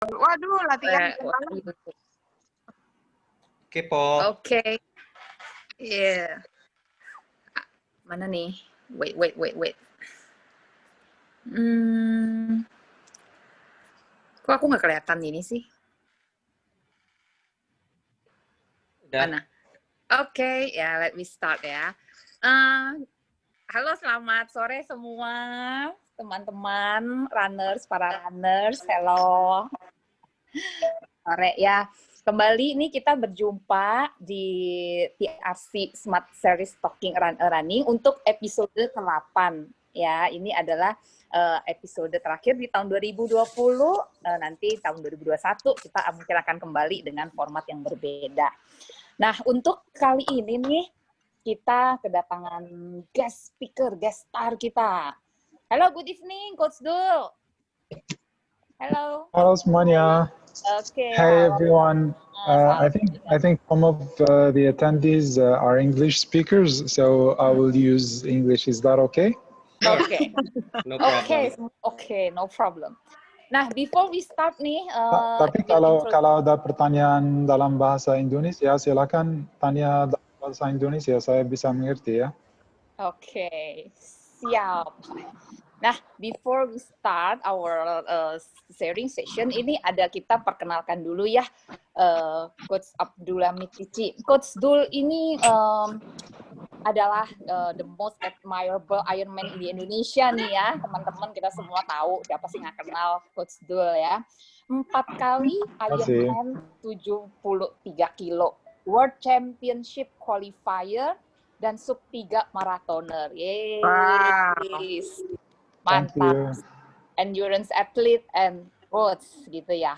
Waduh, latihan malam. Kepo. Oke. Iya. Mana nih? Wait. Kok aku nggak kelihatan ini sih? Udah. Mana? Oke, ya let me start ya. Halo, selamat sore semua teman-teman runners, para runners. Hello. Sore ya. Kembali ini kita berjumpa di TRC Smart Series Talking Running untuk episode ke-8 ya. Ini adalah episode terakhir di tahun 2020. Nanti tahun 2021 kita mungkin akan kembali dengan format yang berbeda. Nah, untuk kali ini nih kita kedatangan guest speaker, guest star kita. Halo, good evening, Coach Doel. Hello. Halo semuanya. Okay. Hey everyone. I think some of the attendees are English speakers, so I will use English. Is that okay? Okay. No problem. Okay, no problem. Nah, before we start nih, tapi kalau ada pertanyaan dalam bahasa Indonesia, silakan tanya dalam bahasa Indonesia. Saya bisa mengerti ya. Okay, siap. Nah, before we start our sharing session, ini kita perkenalkan dulu ya, Coach Abdullah Mitici. Coach Doel ini adalah the most admirable Ironman di Indonesia nih ya, teman-teman, kita semua tahu, siapa sih nggak kenal Coach Doel ya. 4 kali Ironman 73 kilo, World Championship Qualifier, dan sub 3 marathoner. Yeay. Wow. Mantap. Endurance athlete and coach gitu ya.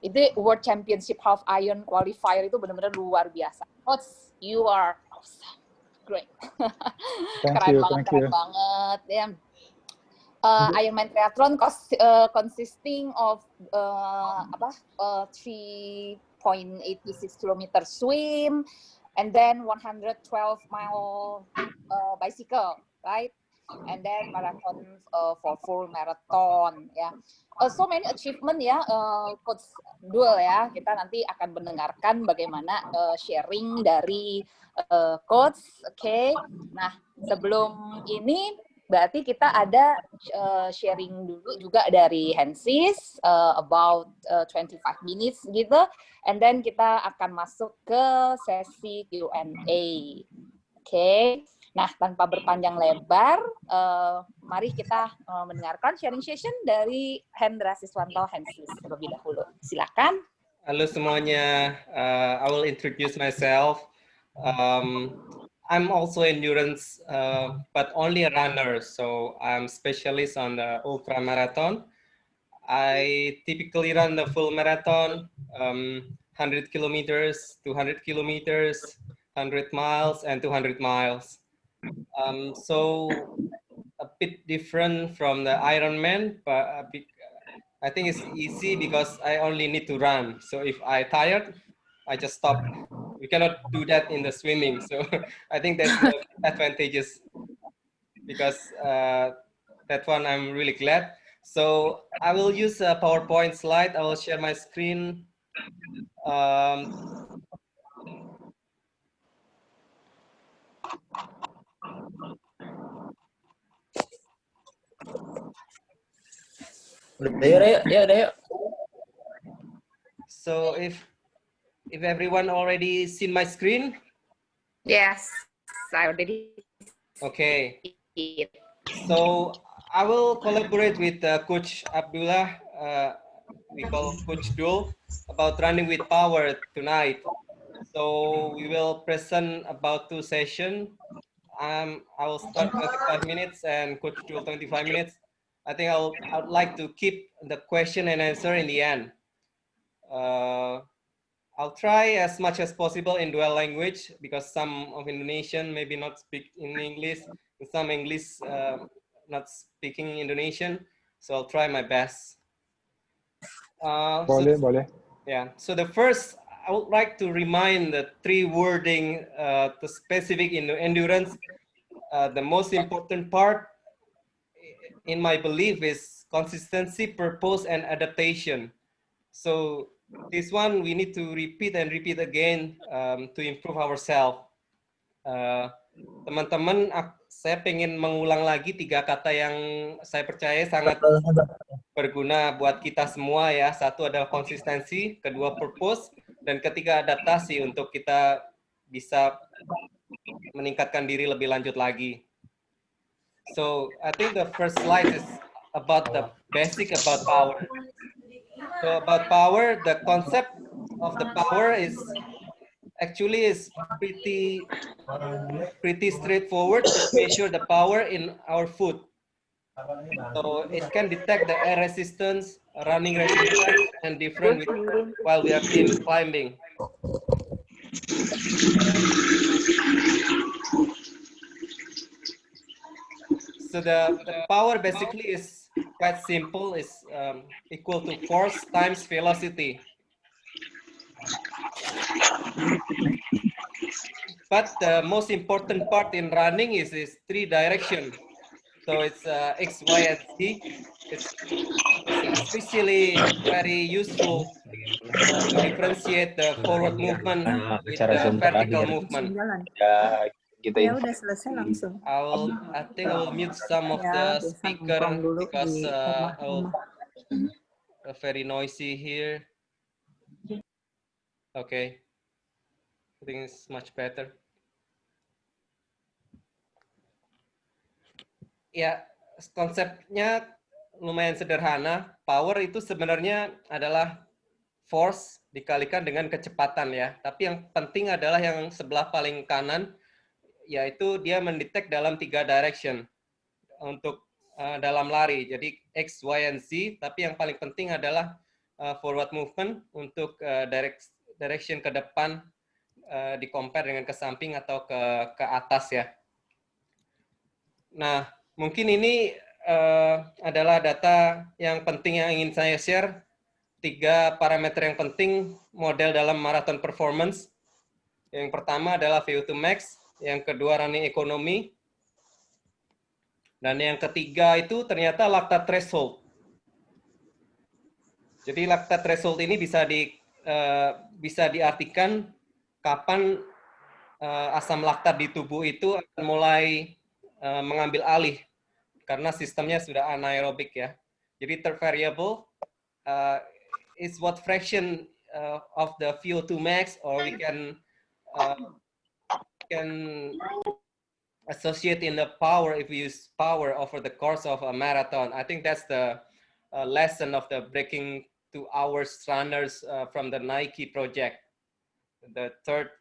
Itu World Championship Half Iron Qualifier itu benar-benar luar biasa. Coach, you are awesome. Great. Keren banget ya. Ironman triathlon consisting of 3.86 km swim and then 112 mile bicycle, right? And then marathon for full marathon ya. So many achievement ya, Coach Doel ya. Kita nanti akan mendengarkan bagaimana sharing dari Coach. Oke. Nah, sebelum ini berarti kita ada sharing dulu juga dari Hensis about 25 minutes gitu. And then kita akan masuk ke sesi Q&A. Oke. Nah, tanpa berpanjang lebar, mari kita mendengarkan sharing session dari Hendra Siswanto Hensis terlebih dahulu. Silakan. Halo semuanya, I will introduce myself. I'm also endurance, but only a runner, so I'm specialist on the ultra marathon. I typically run the full marathon, 100 kilometers, 200 kilometers, 100 miles, and 200 miles. So a bit different from the Ironman, but I think it's easy because I only need to run. So if I tired, I just stop. We cannot do that in the swimming. So I think that's the advantages because that one I'm really glad. So I will use a PowerPoint slide. I will share my screen. Udah. So if everyone already seen my screen? Yes, I already. Okay. So I will collaborate with Coach Abdullah, we call Coach Doel, about running with power tonight. So we will present about 2 sessions. I will start 25 minutes and Coach Doel 25 minutes. I think I'd like to keep the question and answer in the end. I'll try as much as possible in dual language because some of Indonesian maybe not speak in English, and some English not speaking Indonesian. So I'll try my best. Boleh. Yeah. So the first, I would like to remind the 3 wording, the specific in the endurance. The most important part, in my belief, is consistency, purpose, and adaptation. So this one we need to repeat and repeat again to improve ourselves. Teman-teman, saya pengen mengulang lagi 3 kata yang saya percaya sangat berguna buat kita semua ya. Satu adalah konsistensi, kedua purpose, dan ketiga adaptasi untuk kita bisa meningkatkan diri lebih lanjut lagi. So I think the first slide is about the basic about power. So about power, the concept of the power is actually is pretty straightforward. It measures the power in our foot. So it can detect the air resistance, running resistance, and different while we are climbing. So the power basically is quite simple. It's equal to force times velocity. But the most important part in running is 3 direction. So it's X, Y, and Z. It's especially very useful to differentiate the forward movement with the vertical movement. Ya udah selesai langsung. I think I will mute some of the speaker because very noisy here. Okay, I think it's much better. Ya, konsepnya lumayan sederhana. Power itu sebenarnya adalah force dikalikan dengan kecepatan ya. Tapi yang penting adalah yang sebelah paling kanan, yaitu dia mendetek dalam 3 direction untuk dalam lari. Jadi X, Y, and Z. Tapi yang paling penting adalah forward movement untuk direction ke depan, di compare dengan ke samping atau ke atas ya. Nah, mungkin ini adalah data yang penting yang ingin saya share. 3 parameter yang penting model dalam marathon performance. Yang pertama adalah VO2 max, yang kedua running economy, dan yang ketiga itu ternyata lactate threshold. Jadi lactate threshold ini bisa diartikan kapan asam laktat di tubuh itu akan mulai mengambil alih karena sistemnya sudah anaerobik ya. Jadi third variable is what fraction of the VO2 max, or we can associate in the power if we use power over the course of a marathon. I think that's the lesson of the breaking 2 hours runners from the Nike project. The third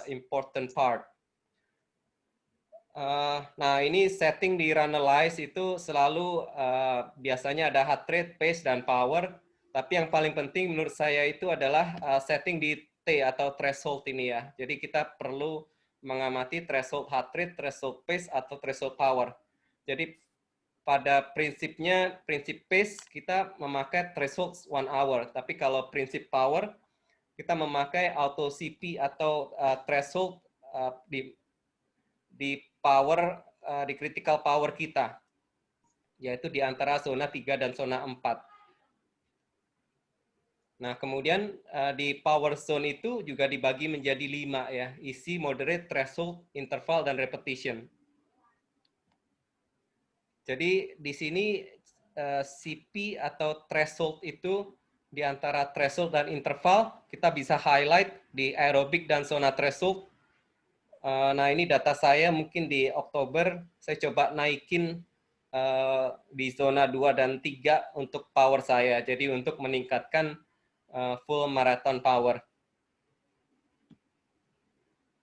important part. Nah, ini setting di Runalyze itu selalu biasanya ada heart rate, pace, dan power. Tapi yang paling penting menurut saya itu adalah setting di T atau threshold ini ya. Jadi kita perlu mengamati threshold heart rate, threshold pace, atau threshold power. Jadi pada prinsipnya, prinsip pace kita memakai threshold 1 hour. Tapi kalau prinsip power, kita memakai auto CP atau threshold di power, di critical power kita, yaitu di antara zona 3 dan zona 4. Nah, kemudian di power zone itu juga dibagi menjadi 5 ya, easy, moderate, threshold, interval, dan repetition. Jadi di sini CP atau threshold itu di antara threshold dan interval kita bisa highlight di aerobik dan zona threshold. Nah, ini data saya mungkin di Oktober saya coba naikin di zona 2 dan 3 untuk power saya. Jadi untuk meningkatkan full marathon power.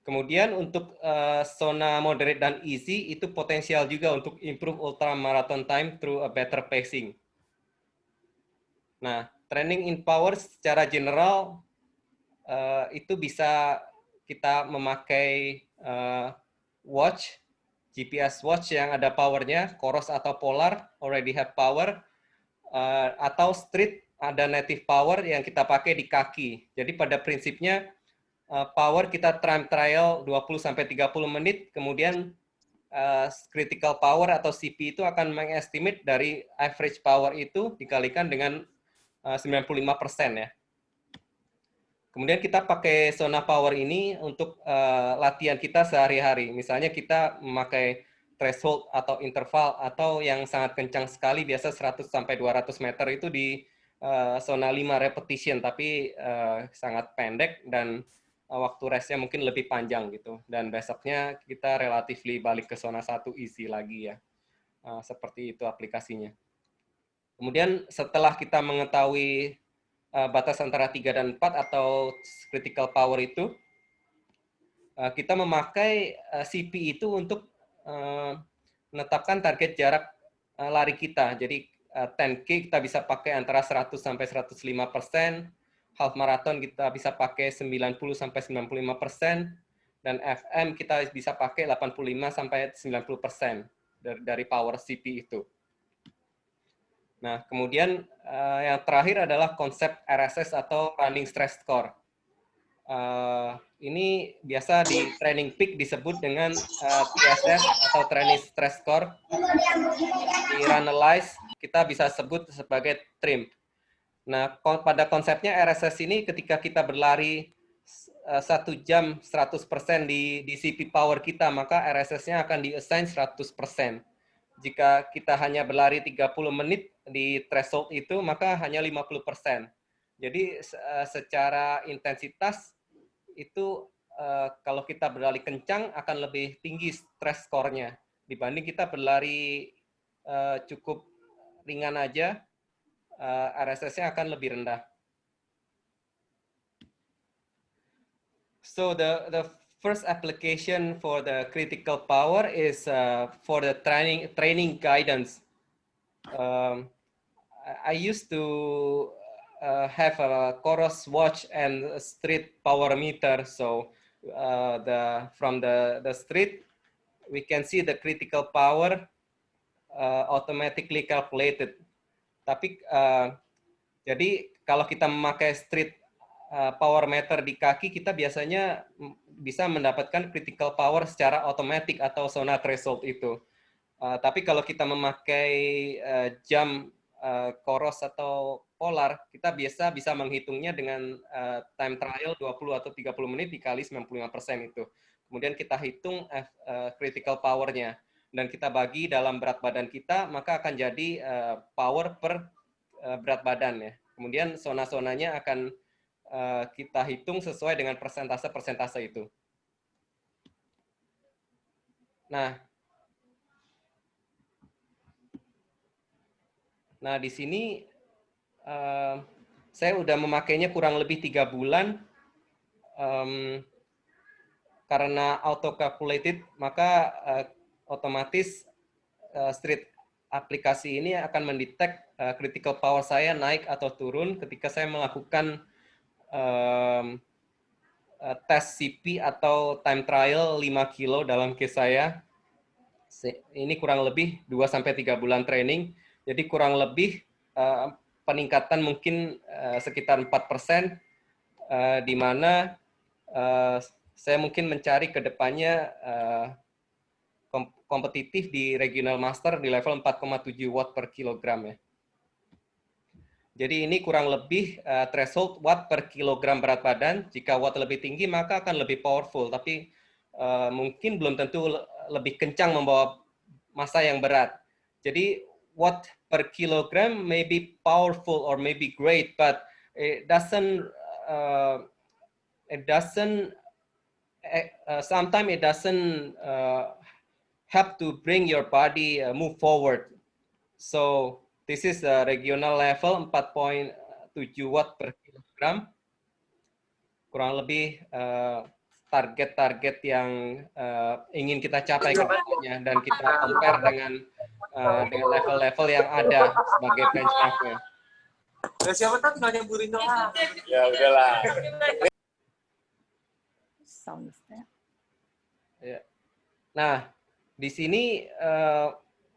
Kemudian untuk zona moderate dan easy itu potensial juga untuk improve ultra marathon time through a better pacing. Nah, training in power secara general itu bisa kita memakai watch, GPS watch yang ada powernya, Coros atau Polar already have power, atau Street ada native power yang kita pakai di kaki. Jadi pada prinsipnya power kita time trial 20-30 menit, kemudian critical power atau CP itu akan mengestimate dari average power itu dikalikan dengan 95% ya. Kemudian kita pakai zona power ini untuk latihan kita sehari-hari. Misalnya kita memakai threshold atau interval atau yang sangat kencang sekali, biasa 100 sampai 200 meter itu di zona 5 repetition, tapi sangat pendek dan waktu restnya mungkin lebih panjang gitu. Dan besoknya kita relatively balik ke zona 1 easy lagi ya. Seperti itu aplikasinya. Kemudian setelah kita mengetahui batas antara 3 dan 4 atau critical power itu, kita memakai CP itu untuk menetapkan target jarak lari kita. Jadi 10K kita bisa pakai antara 100 sampai 105%, half marathon kita bisa pakai 90 sampai 95%, dan FM kita bisa pakai 85 sampai 90% dari power CP itu. Nah, kemudian yang terakhir adalah konsep RSS atau Running Stress Score. Ini biasa di training peak disebut dengan TSS atau Training Stress Score. Di Runalyze kita bisa sebut sebagai TRIM. Nah, pada konsepnya RSS ini ketika kita berlari 1 jam 100% di CP power kita, maka RSS-nya akan di-assign 100%. Jika kita hanya berlari 30 menit di threshold itu, maka hanya 50%. Jadi secara intensitas itu kalau kita berlari kencang akan lebih tinggi stress score-nya dibanding kita berlari cukup ringan aja, RSS-nya akan lebih rendah. So the first application for the critical power is for the training guidance. I used to have a Coros watch and a street power meter. So from the street, we can see the critical power automatically calculated. Tapi jadi kalau kita memakai street power meter di kaki, kita biasanya bisa mendapatkan critical power secara otomatis atau zona threshold itu. Tapi kalau kita memakai jam Coros atau polar, kita biasa bisa menghitungnya dengan time trial 20 atau 30 menit dikali 95% itu. Kemudian kita hitung critical power-nya dan kita bagi dalam berat badan kita, maka akan jadi power per berat badan ya. Kemudian zona-zonanya akan kita hitung sesuai dengan persentase-persentase itu. Nah di sini saya udah memakainya kurang lebih 3 bulan. Karena auto calculated, maka otomatis street aplikasi ini akan mendetek critical power saya naik atau turun ketika saya melakukan tes CP atau time trial 5 kilo dalam case saya. Ini kurang lebih 2-3 bulan training. Jadi kurang lebih peningkatan mungkin sekitar 4%, di mana saya mungkin mencari ke depannya kompetitif di regional master di level 4,7 watt per kilogram ya. Jadi ini kurang lebih threshold watt per kilogram berat badan. Jika watt lebih tinggi maka akan lebih powerful, tapi mungkin belum tentu lebih kencang membawa massa yang berat. Jadi watt per kilogram may be powerful or may be great, but it doesn't sometimes it doesn't help to bring your body move forward. So this is the regional level 4.7 watt per kilogram. Kurang lebih target-target yang ingin kita capai ke depannya, dan kita compare dengan level-level yang ada sebagai benchmarknya. Siapa tahu tinggal nyamburin doang. Ya udahlah. Nah, di sini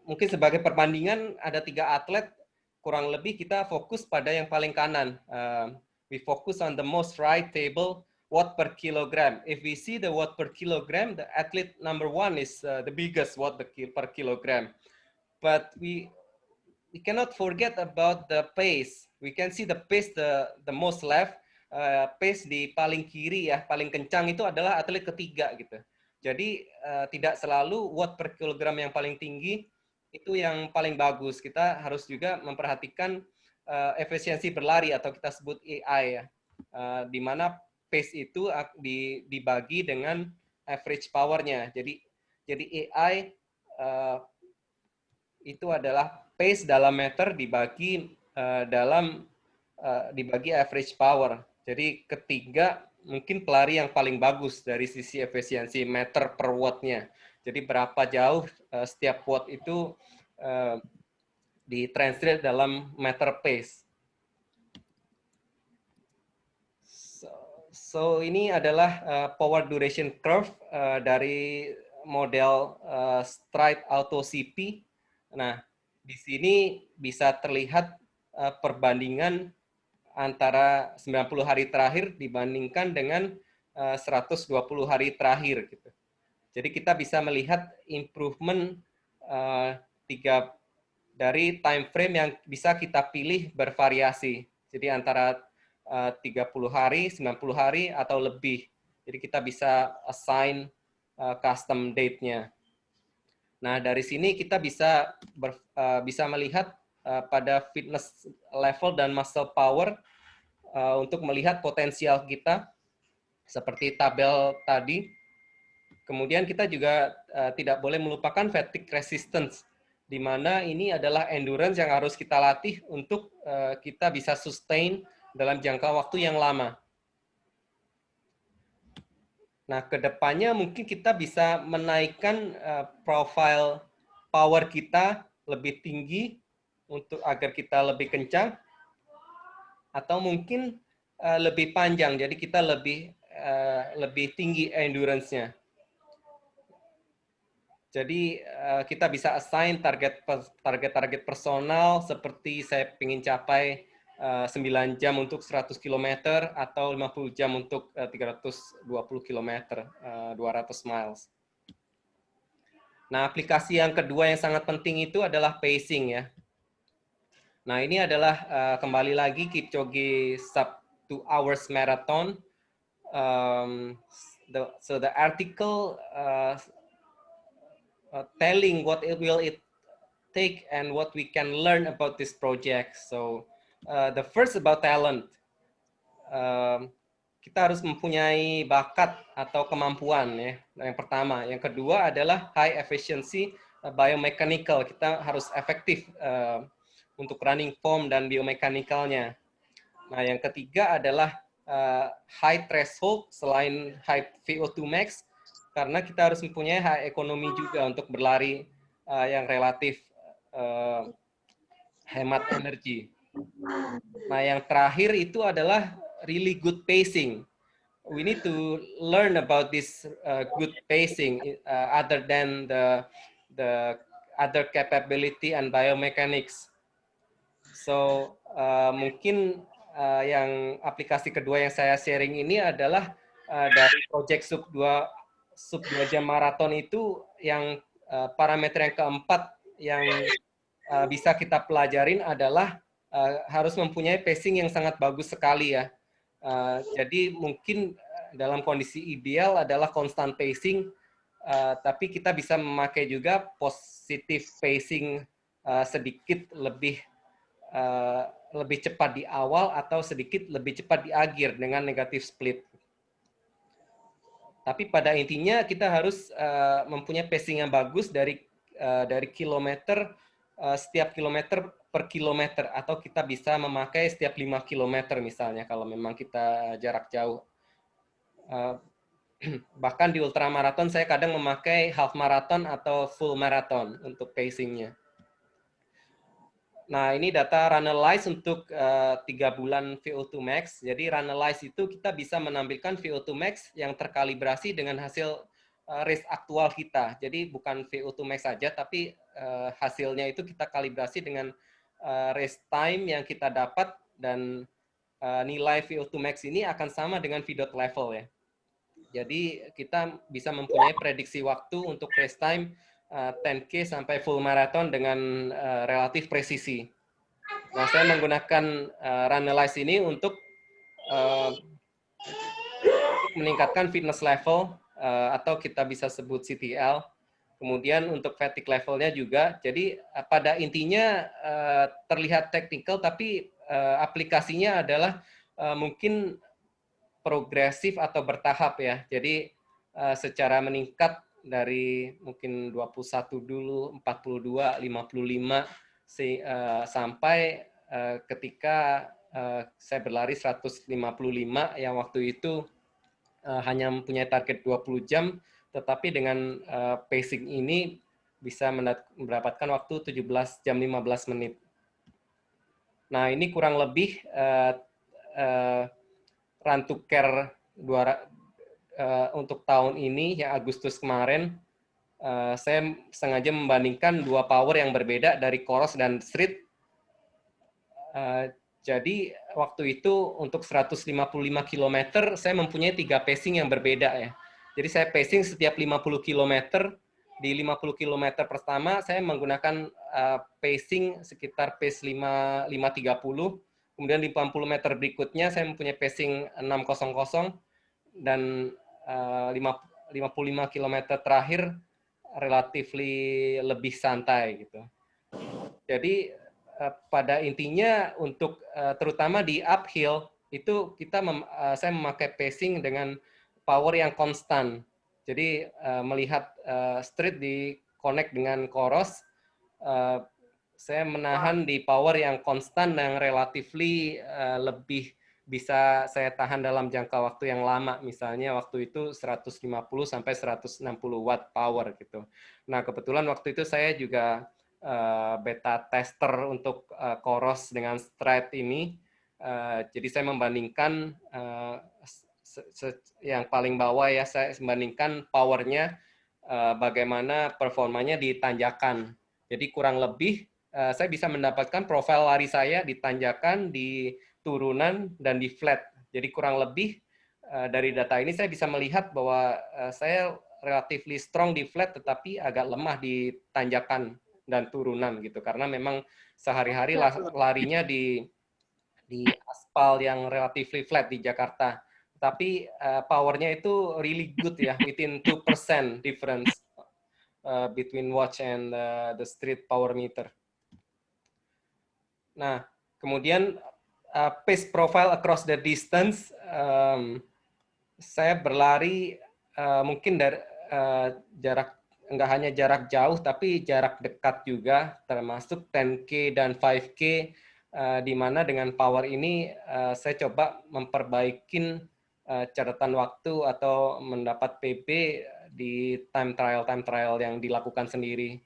mungkin sebagai perbandingan ada 3 atlet, kurang lebih kita fokus pada yang paling kanan. We focus on the most right table, watt per kilogram. If we see the watt per kilogram, the athlete number 1 is the biggest watt per kilogram. But we cannot forget about the pace. We can see the pace the most left. pace di paling kiri ya, paling kencang itu adalah atlet ketiga gitu. Jadi tidak selalu watt per kilogram yang paling tinggi itu yang paling bagus. Kita harus juga memperhatikan efisiensi berlari atau kita sebut AI ya, di mana pace itu dibagi dengan average power-nya. Jadi AI itu adalah pace dalam meter dibagi dibagi average power. Jadi ketiga mungkin pelari yang paling bagus dari sisi efisiensi meter per watt-nya. Jadi berapa jauh setiap watt itu ditranslate dalam meter pace. So ini adalah power duration curve dari model Stride Auto CP. Nah, di sini bisa terlihat perbandingan antara 90 hari terakhir dibandingkan dengan 120 hari terakhir gitu. Jadi kita bisa melihat improvement dari time frame yang bisa kita pilih bervariasi. Jadi antara 30 hari, 90 hari atau lebih. Jadi kita bisa assign custom date-nya. Nah, dari sini kita bisa melihat pada fitness level dan muscle power untuk melihat potensial kita seperti tabel tadi. Kemudian kita juga tidak boleh melupakan fatigue resistance, di mana ini adalah endurance yang harus kita latih untuk kita bisa sustain dalam jangka waktu yang lama. Nah, kedepannya mungkin kita bisa menaikkan profile power kita lebih tinggi untuk agar kita lebih kencang, atau mungkin lebih panjang, jadi kita lebih tinggi endurance-nya. Jadi kita bisa assign target personal seperti saya ingin capai 9 jam untuk 100 km atau 50 jam untuk 320 km, 200 miles. Nah, aplikasi yang kedua yang sangat penting itu adalah pacing ya. Nah, ini adalah kembali lagi Kipchoge sub 2 hours marathon. So the article telling what it will take and what we can learn about this project. So the first about talent. Kita harus mempunyai bakat atau kemampuan ya. Yang pertama, yang kedua adalah high efficiency biomechanical. Kita harus efektif untuk running form dan biomechanikalnya. Nah, yang ketiga adalah high threshold selain high VO2 max, karena kita harus mempunyai high ekonomi juga untuk berlari yang relatif hemat energi. Nah, yang terakhir itu adalah really good pacing. We need to learn about this good pacing other than the other capability and biomechanics. So mungkin yang aplikasi kedua yang saya sharing ini adalah dari project sub 2 jam maraton itu, yang parameter yang keempat yang bisa kita pelajarin adalah harus mempunyai pacing yang sangat bagus sekali ya. Jadi mungkin dalam kondisi ideal adalah constant pacing, tapi kita bisa memakai juga positive pacing sedikit lebih cepat di awal atau sedikit lebih cepat di akhir dengan negative split. Tapi pada intinya kita harus mempunyai pacing yang bagus dari kilometer, setiap kilometer per kilometer, atau kita bisa memakai setiap 5 kilometer misalnya kalau memang kita jarak jauh. Bahkan di ultramaraton saya kadang memakai half marathon atau full marathon untuk pacingnya. Nah, ini data Runalyze untuk 3 bulan VO2 max. Jadi Runalyze itu kita bisa menampilkan VO2 max yang terkalibrasi dengan hasil race aktual kita. Jadi bukan VO2 max saja, tapi hasilnya itu kita kalibrasi dengan race time yang kita dapat, dan nilai VO2 max ini akan sama dengan V.dot level ya. Jadi kita bisa mempunyai prediksi waktu untuk race time 10K sampai full marathon dengan relatif presisi. Nah, saya menggunakan Runalyze ini untuk meningkatkan fitness level atau kita bisa sebut CTL. Kemudian untuk fatigue levelnya juga. Jadi pada intinya terlihat teknikal, tapi aplikasinya adalah mungkin progresif atau bertahap ya. Jadi secara meningkat dari mungkin 21 dulu, 42, 55 sampai ketika saya berlari 155 yang waktu itu hanya mempunyai target 20 jam, tetapi dengan pacing ini bisa mendapatkan waktu 17 jam 15 menit. Nah, ini kurang lebih run to care untuk tahun ini, yang Agustus kemarin, saya sengaja membandingkan dua power yang berbeda dari cross dan street. Jadi waktu itu untuk 155 km saya mempunyai 3 pacing yang berbeda ya. Jadi saya pacing setiap 50 km. Di 50 km pertama saya menggunakan pacing sekitar pace 5.30. Kemudian di 40 meter berikutnya saya mempunyai pacing 6.00 dan 55 km terakhir relatively lebih santai gitu. Jadi pada intinya untuk terutama di uphill itu saya memakai pacing dengan power yang konstan. Jadi melihat street di connect dengan cross, saya menahan di power yang konstan yang relatively lebih bisa saya tahan dalam jangka waktu yang lama. Misalnya waktu itu 150 sampai 160 watt power gitu. Nah, kebetulan waktu itu saya juga beta tester untuk Koros dengan Stride ini. Jadi saya membandingkan yang paling bawah ya, saya membandingkan powernya bagaimana performanya di tanjakan. Jadi kurang lebih saya bisa mendapatkan profil lari saya di tanjakan, di turunan, dan di flat. Jadi kurang lebih dari data ini saya bisa melihat bahwa saya relatively strong di flat tetapi agak lemah di tanjakan dan turunan gitu, karena memang sehari-hari larinya di aspal yang relatively flat di Jakarta, tapi powernya itu really good ya, within 2% difference between watch and the street power meter. Nah, kemudian pace profile across the distance, saya berlari mungkin dari jarak, nggak hanya jarak jauh, tapi jarak dekat juga, termasuk 10K dan 5K, di mana dengan power ini saya coba memperbaikin catatan waktu atau mendapat PB di time trial yang dilakukan sendiri.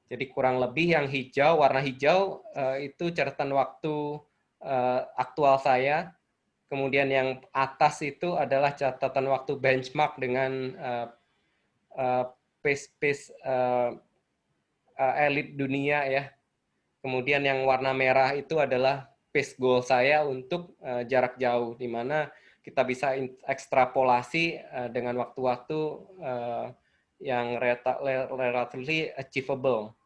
Jadi kurang lebih yang hijau, warna hijau itu catatan waktu aktual saya. Kemudian yang atas itu adalah catatan waktu benchmark dengan pace elit dunia ya. Kemudian yang warna merah itu adalah pace goal saya untuk jarak jauh, di mana kita bisa ekstrapolasi dengan waktu-waktu yang relatively achievable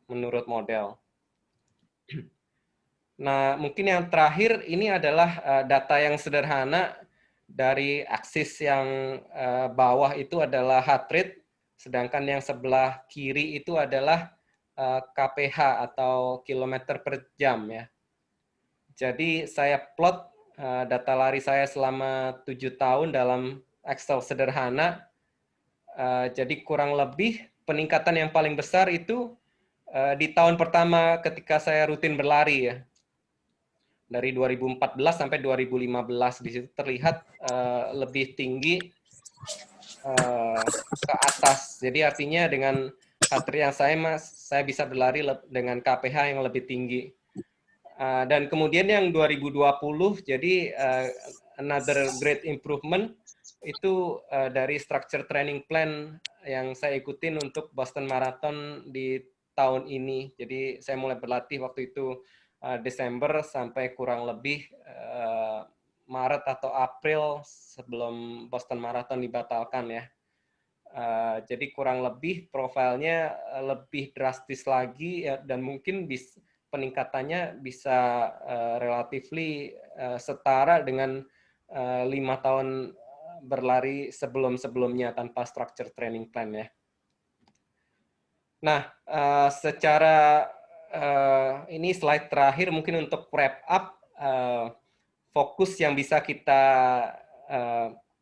menurut model. Nah, mungkin yang terakhir ini adalah data yang sederhana. Dari aksis yang bawah itu adalah heart rate, sedangkan yang sebelah kiri itu adalah KPH atau kilometer per jam ya. Jadi saya plot data lari saya selama 7 tahun dalam Excel sederhana. Jadi kurang lebih peningkatan yang paling besar itu di tahun pertama ketika saya rutin berlari ya. Dari 2014 sampai 2015, di situ terlihat lebih tinggi ke atas. Jadi artinya dengan heart rate yang saya bisa berlari dengan KPH yang lebih tinggi. Dan kemudian yang 2020, jadi another great improvement itu dari structure training plan yang saya ikutin untuk Boston Marathon di tahun ini. Jadi saya mulai berlatih waktu itu Desember sampai kurang lebih Maret atau April sebelum Boston Marathon dibatalkan ya. Jadi kurang lebih profilnya lebih drastis lagi ya, dan mungkin peningkatannya bisa relatively setara dengan 5 tahun berlari sebelum-sebelumnya tanpa structure training plan ya. Nah, secara ini slide terakhir mungkin untuk wrap up, fokus yang bisa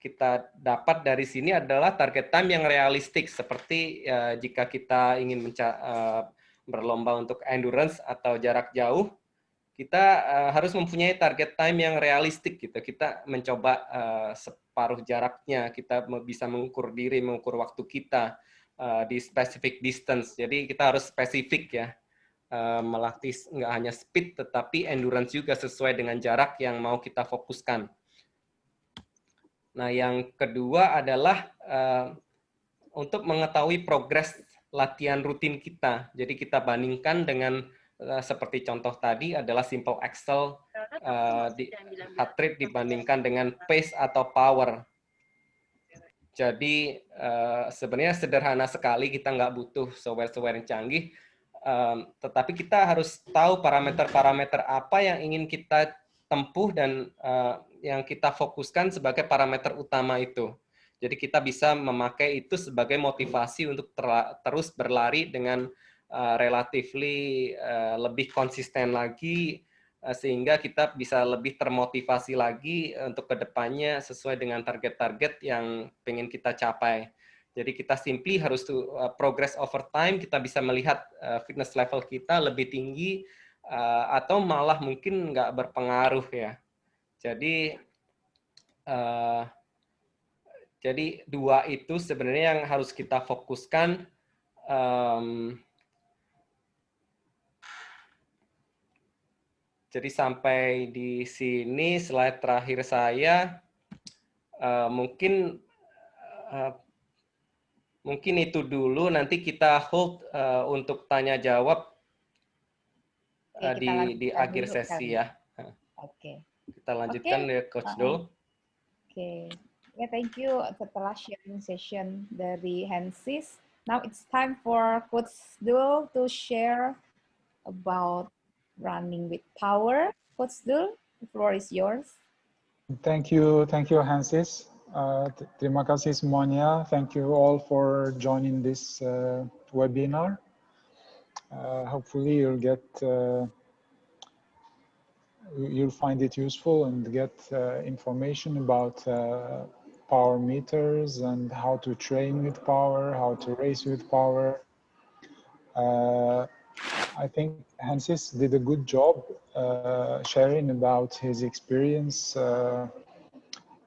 kita dapat dari sini adalah target time yang realistik, seperti jika kita ingin berlomba untuk endurance atau jarak jauh, kita harus mempunyai target time yang realistik gitu. Kita mencoba separuh jaraknya, kita bisa mengukur diri, mengukur waktu kita di specific distance. Jadi kita harus spesifik ya, melatih nggak hanya speed tetapi endurance juga sesuai dengan jarak yang mau kita fokuskan. Nah, yang kedua adalah untuk mengetahui progres latihan rutin kita. Jadi kita bandingkan dengan seperti contoh tadi adalah simple Excel heart rate dibandingkan dengan pace atau power. Jadi sebenarnya sederhana sekali, kita nggak butuh software yang canggih, tetapi kita harus tahu parameter-parameter apa yang ingin kita tempuh dan yang kita fokuskan sebagai parameter utama itu. Jadi kita bisa memakai itu sebagai motivasi untuk terus berlari dengan relatively lebih konsisten lagi, sehingga kita bisa lebih termotivasi lagi untuk kedepannya sesuai dengan target-target yang pengen kita capai. Jadi kita simply harus progress over time, kita bisa melihat fitness level kita lebih tinggi atau malah mungkin nggak berpengaruh ya. Jadi dua itu sebenarnya yang harus kita fokuskan. Jadi sampai di sini slide terakhir saya, mungkin itu dulu. Nanti kita hold untuk tanya jawab di akhir sesi ya. Oke. Kita lanjutkan ya, Coach Doel. Oke. Ya, thank you setelah sharing session dari Hensis. Now it's time for Coach Doel to share about running with power. Coach Doel, the floor is yours. Thank you, Hensis. Terima kasih semuanya. Thank you all for joining this webinar. Hopefully you'll find it useful and get information about power meters and how to train with power, how to race with power. I think Hensis did a good job sharing about his experience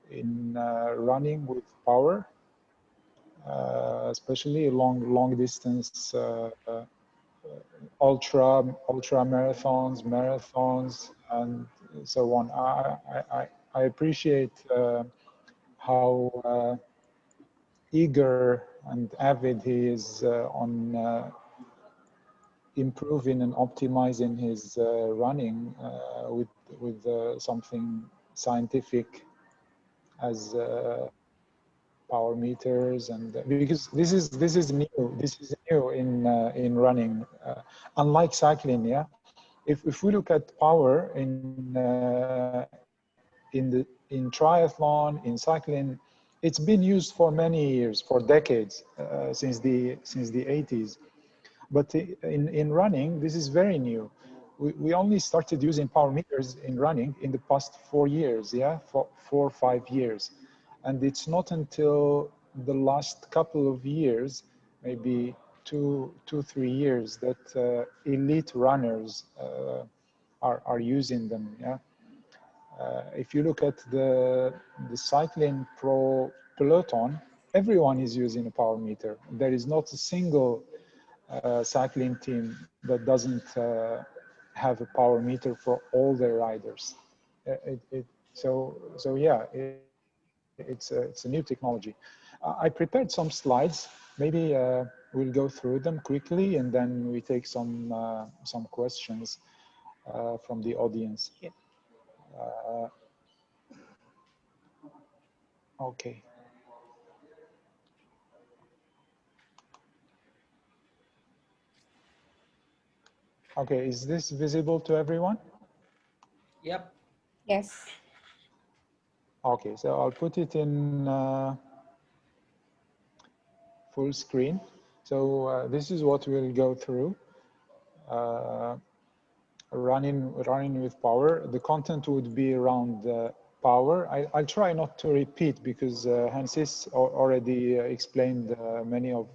in running with power, especially long distance ultra marathons, and so on. I appreciate how eager and avid he is on improving and optimizing his running with something scientific as power meters, and because this is new in running, unlike cycling. Yeah, if we look at power in triathlon, in cycling, it's been used for many years, for decades, since the 80s. But in running, this is very new. We only started using power meters in running in the past 4 years, yeah, 4 or 5 years. And it's not until the last couple of years, maybe 2-3 years, that elite runners are using them, yeah. If you look at the cycling pro peloton, everyone is using a power meter. There is not a single cycling team that doesn't have a power meter for all their riders. So yeah, it's a new technology. I prepared some slides. Maybe we'll go through them quickly, and then we take some questions from the audience. Okay. Okay, is this visible to everyone? Yep. Yes. Okay, so I'll put it in full screen. So this is what we'll go through. Running with power. The content would be around power. I'll try not to repeat because Hensis already explained many of.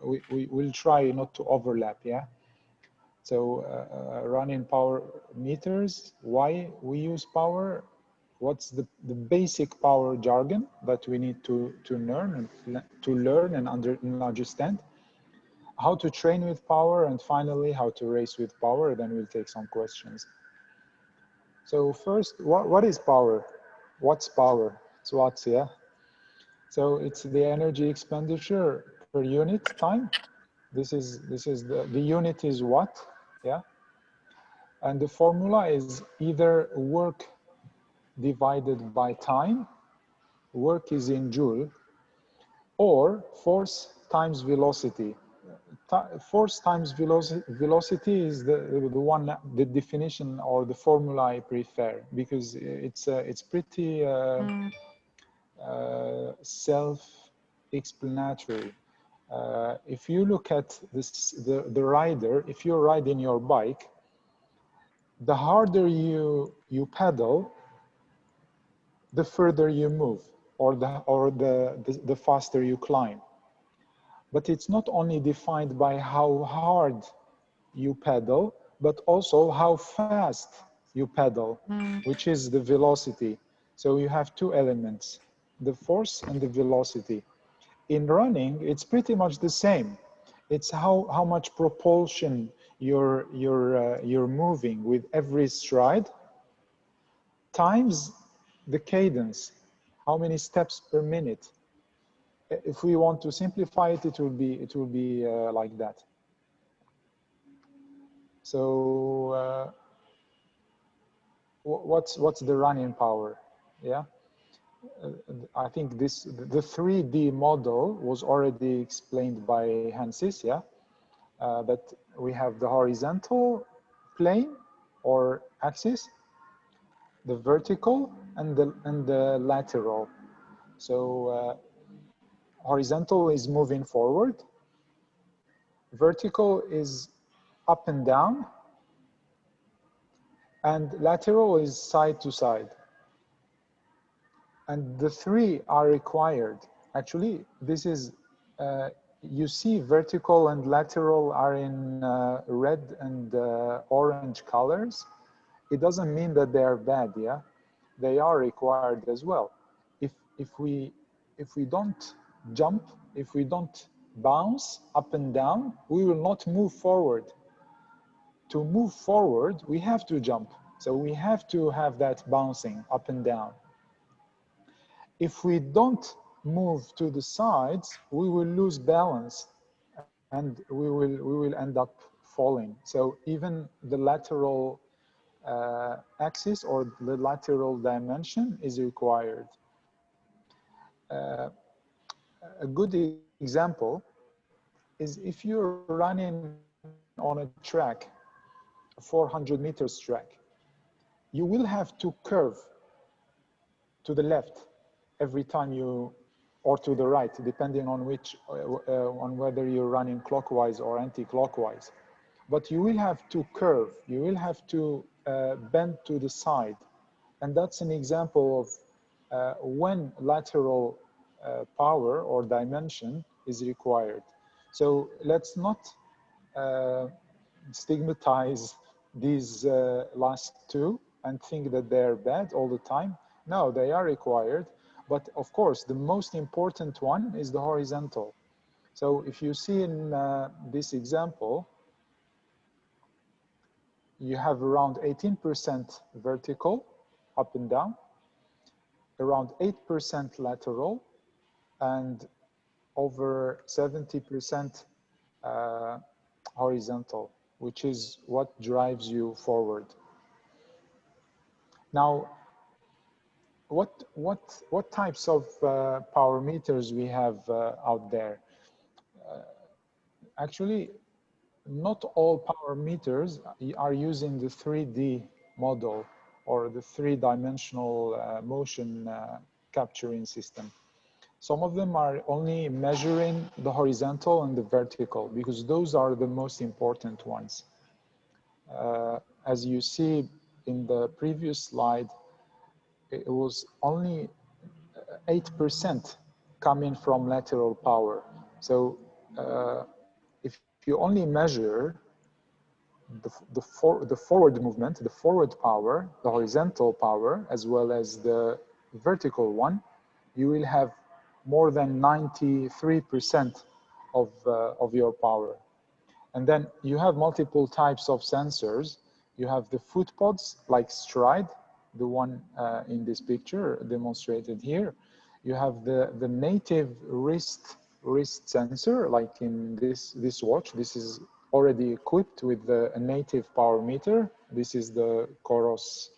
We will try not to overlap. Yeah. So running power meters. Why we use power? What's the basic power jargon that we need to learn and understand? How to train with power, and finally how to race with power. Then we'll take some questions. So first, what is power? What's power? It's watts, yeah. So it's the energy expenditure per unit time. This is the unit is watt, yeah. And the formula is either work divided by time, work is in joule, or force times velocity. Force times velocity is the definition or the formula I prefer, because it's pretty self-explanatory. If you look at this, the rider, if you're riding your bike, the harder you pedal, the further you move, or the faster you climb. But it's not only defined by how hard you pedal, but also how fast you pedal, which is the velocity. So you have two elements, the force and the velocity. In running, it's pretty much the same. It's how much propulsion you're moving with every stride times the cadence, how many steps per minute. If we want to simplify it, it will be like that. So what's the running power? Yeah, I think the 3D model was already explained by Hensis. Yeah, but we have the horizontal plane or axis, the vertical, and the lateral. So horizontal is moving forward, vertical is up and down, and lateral is side to side. And the three are required. Actually, this is, you see vertical and lateral are in red and orange colors. It doesn't mean that they are bad, yeah? They are required as well. If we don't jump, if we don't bounce up and down, we will not move forward. To move forward, we have to jump. So we have to have that bouncing up and down. If we don't move to the sides, we will lose balance and we will end up falling. So even the lateral axis or the lateral dimension is required. A good example is if you're running on a track, a 400 meters track, you will have to curve to the left every time you, or to the right, depending on which, on whether you're running clockwise or anti-clockwise. But you will have to curve, you will have to bend to the side. And that's an example of when lateral power or dimension is required. So let's not stigmatize these last two and think that they're bad all the time. No, they are required. But of course, the most important one is the horizontal. So if you see in this example, you have around 18% vertical, up and down, around 8% lateral, and over 70% horizontal, which is what drives you forward. Now, what types of power meters we have out there? Actually, not all power meters are using the 3D model or the three-dimensional motion capturing system. Some of them are only measuring the horizontal and the vertical because those are the most important ones. As you see in the previous slide, it was only 8% coming from lateral power. So if you only measure the forward movement, the forward power, the horizontal power, as well as the vertical one, you will have more than 93% of your power. And then you have multiple types of sensors. You have the foot pods like Stride, the one in this picture demonstrated here. You have the native wrist sensor, like in this watch. This is already equipped with a native power meter. This is the Coros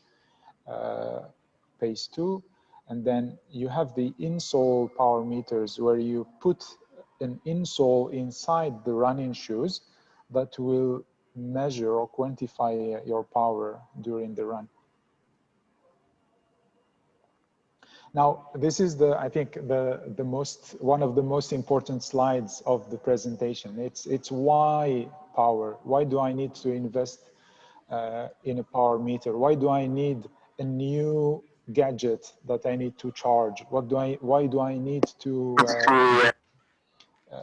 Pace 2. And then you have the insole power meters where you put an insole inside the running shoes that will measure or quantify your power during the run. Now, this is I think one of the most important slides of the presentation. It's why power. Why do I need to invest in a power meter? Why do I need a new gadget that I need to charge? Why do I need to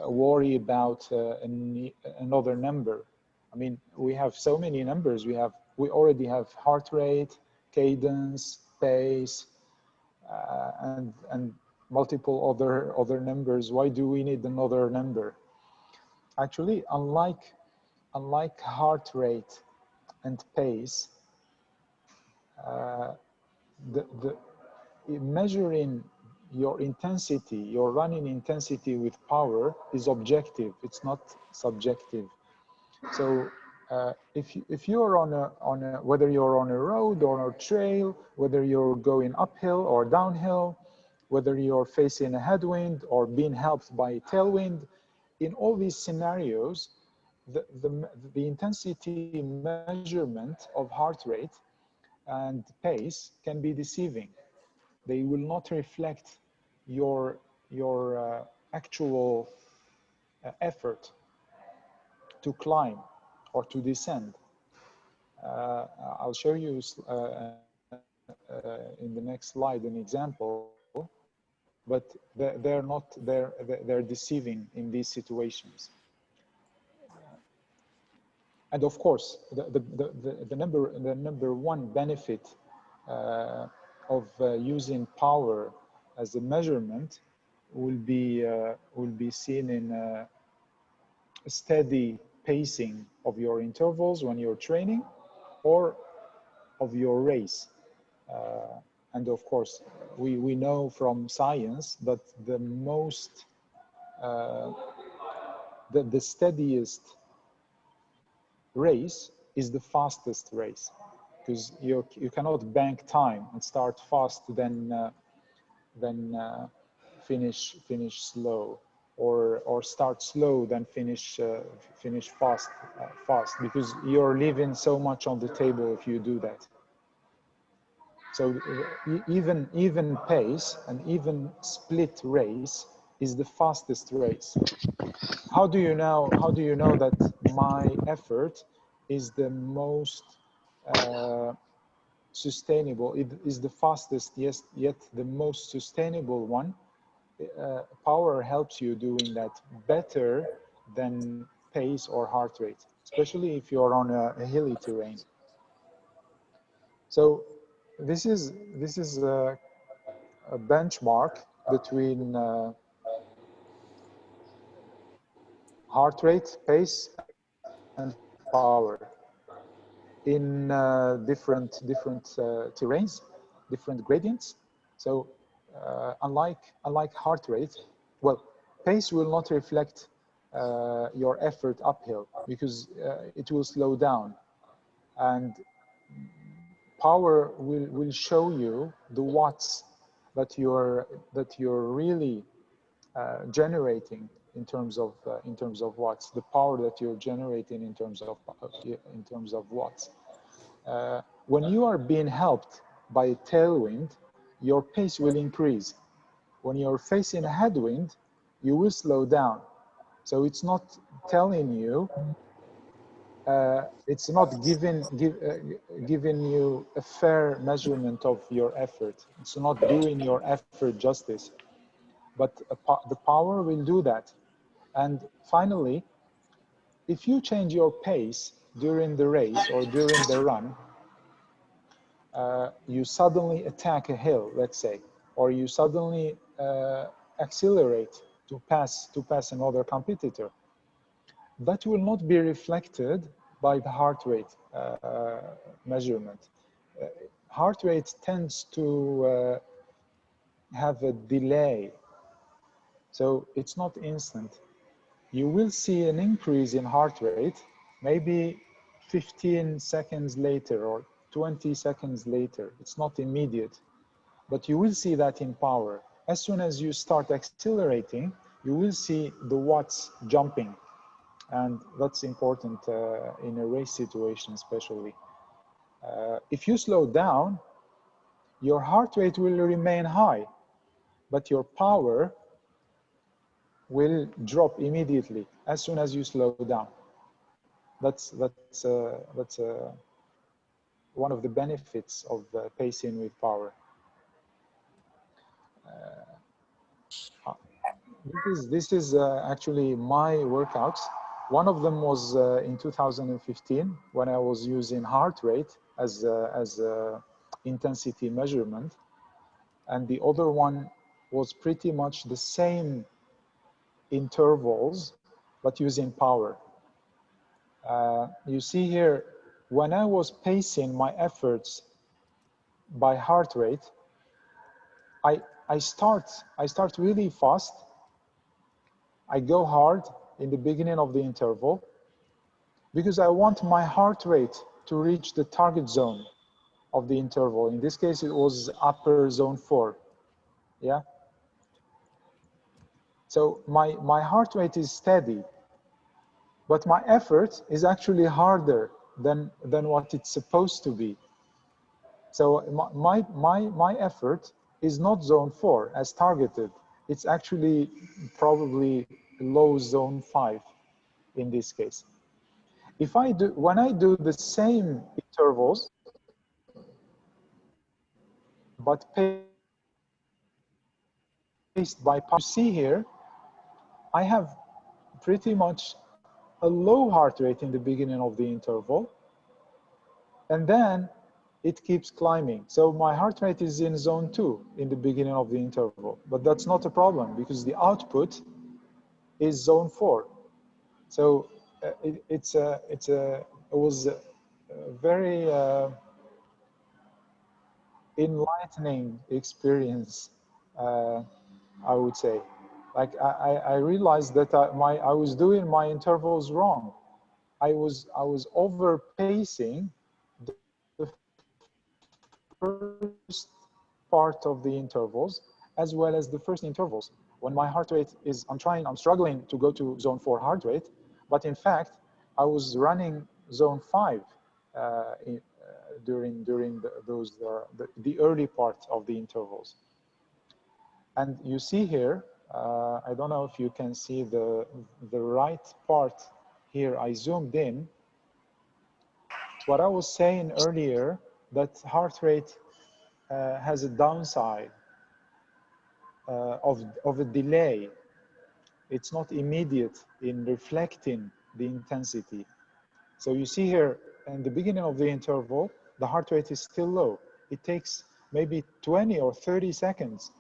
worry about another number? I mean, we have so many numbers. We already have heart rate, cadence, pace, and multiple other numbers. Why do we need another number? Actually, unlike heart rate and pace, measuring your intensity, your running intensity with power is objective. It's not subjective. So if you are on a whether you're on a road or a trail, whether you're going uphill or downhill, whether you're facing a headwind or being helped by a tailwind, in all these scenarios, the intensity measurement of heart rate and pace can be deceiving. They will not reflect your actual effort to climb or to descend. I'll show you in the next slide an example, but they're deceiving in these situations. And of course, the number one benefit of using power as a measurement will be seen in a steady pacing of your intervals when you're training or of your race. And of course, we know from science that the most, the steadiest race is the fastest race, because you cannot bank time and start fast then finish slow, or start slow then finish fast, because you're leaving so much on the table if you do that. So even pace and even split race is the fastest race. How do you know that my effort is the most sustainable? It is the fastest, yes, yet the most sustainable one. Power helps you doing that better than pace or heart rate, especially if you're on a hilly terrain. So this is a benchmark between heart rate, pace, and power in different terrains, different gradients. So unlike heart rate, well, pace will not reflect your effort uphill because it will slow down, and power will show you the watts that you're really generating in terms of watts, the power that you're generating in terms of watts. When you are being helped by a tailwind, your pace will increase. When you're facing a headwind, you will slow down. So it's not telling you, it's not giving you a fair measurement of your effort. It's not doing your effort justice. But the power will do that. And finally, if you change your pace during the race or during the run, you suddenly attack a hill, let's say, or you suddenly accelerate to pass another competitor, that will not be reflected by the heart rate measurement. Heart rate tends to have a delay, so it's not instant. You will see an increase in heart rate maybe 15 seconds later or 20 seconds later. It's not immediate, but you will see that in power. As soon as you start accelerating, you will see the watts jumping. And that's important in a race situation, especially. If you slow down, your heart rate will remain high, but your power will drop immediately as soon as you slow down. That's one of the benefits of pacing with power. This is actually my workouts. One of them was in 2015 when I was using heart rate as a intensity measurement, and the other one was pretty much the same intervals but using power. You see here, when I was pacing my efforts by heart rate, I start really fast. I go hard in the beginning of the interval because I want my heart rate to reach the target zone of the interval. In this case, it was upper zone 4. Yeah. So my heart rate is steady, but my effort is actually harder than what it's supposed to be. So my effort is not zone 4 as targeted. It's actually probably low zone 5 in this case. When I do the same intervals, but paced by power, you see here, I have pretty much a low heart rate in the beginning of the interval, and then it keeps climbing. So my heart rate is in zone 2 in the beginning of the interval, but that's not a problem because the output is zone 4. So it was a very enlightening experience, I would say. Like I realized that I was doing my intervals wrong. I was over pacing the first part of the intervals as well as the first intervals. When my heart rate is, I'm struggling to go to zone 4 heart rate, but in fact, I was running zone 5 during the early part of the intervals. And you see here, I don't know if you can see the right part here. I zoomed in. What I was saying earlier, that heart rate has a downside of a delay. It's not immediate in reflecting the intensity. So you see here, in the beginning of the interval, the heart rate is still low. It takes maybe 20 or 30 seconds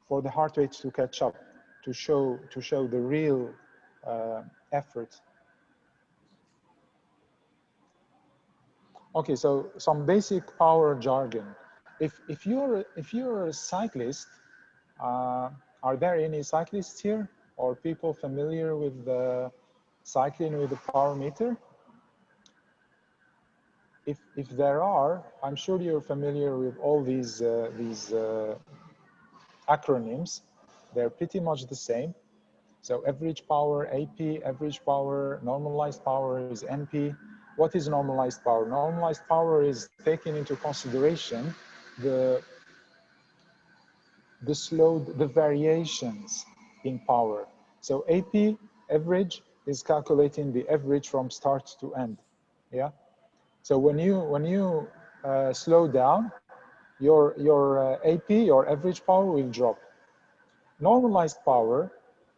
for the heart rate to catch up, to show the real effort. Okay, so some basic power jargon. If you're a cyclist, are there any cyclists here or people familiar with cycling with a power meter? If there are, I'm sure you're familiar with all these acronyms. They're pretty much the same. So average power, AP, average power, normalized power is NP. What is normalized power? Normalized power is taking into consideration the variations in power. So AP, average, is calculating the average from start to end. Yeah. So when you slow down, your AP, your average power will drop. Normalized power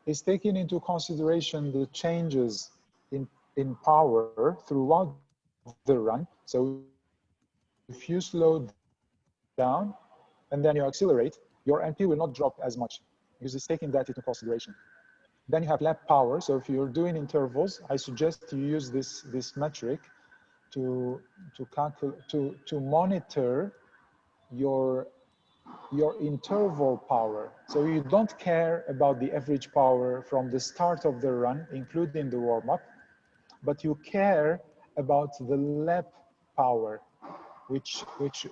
is taking into consideration the changes in power throughout the run. So if you slow down and then you accelerate, your MP will not drop as much because it's taking that into consideration. Then you have lap power. So if you're doing intervals, I suggest you use this metric to monitor your interval power. So you don't care about the average power from the start of the run, including the warm-up, but you care about the lap power, which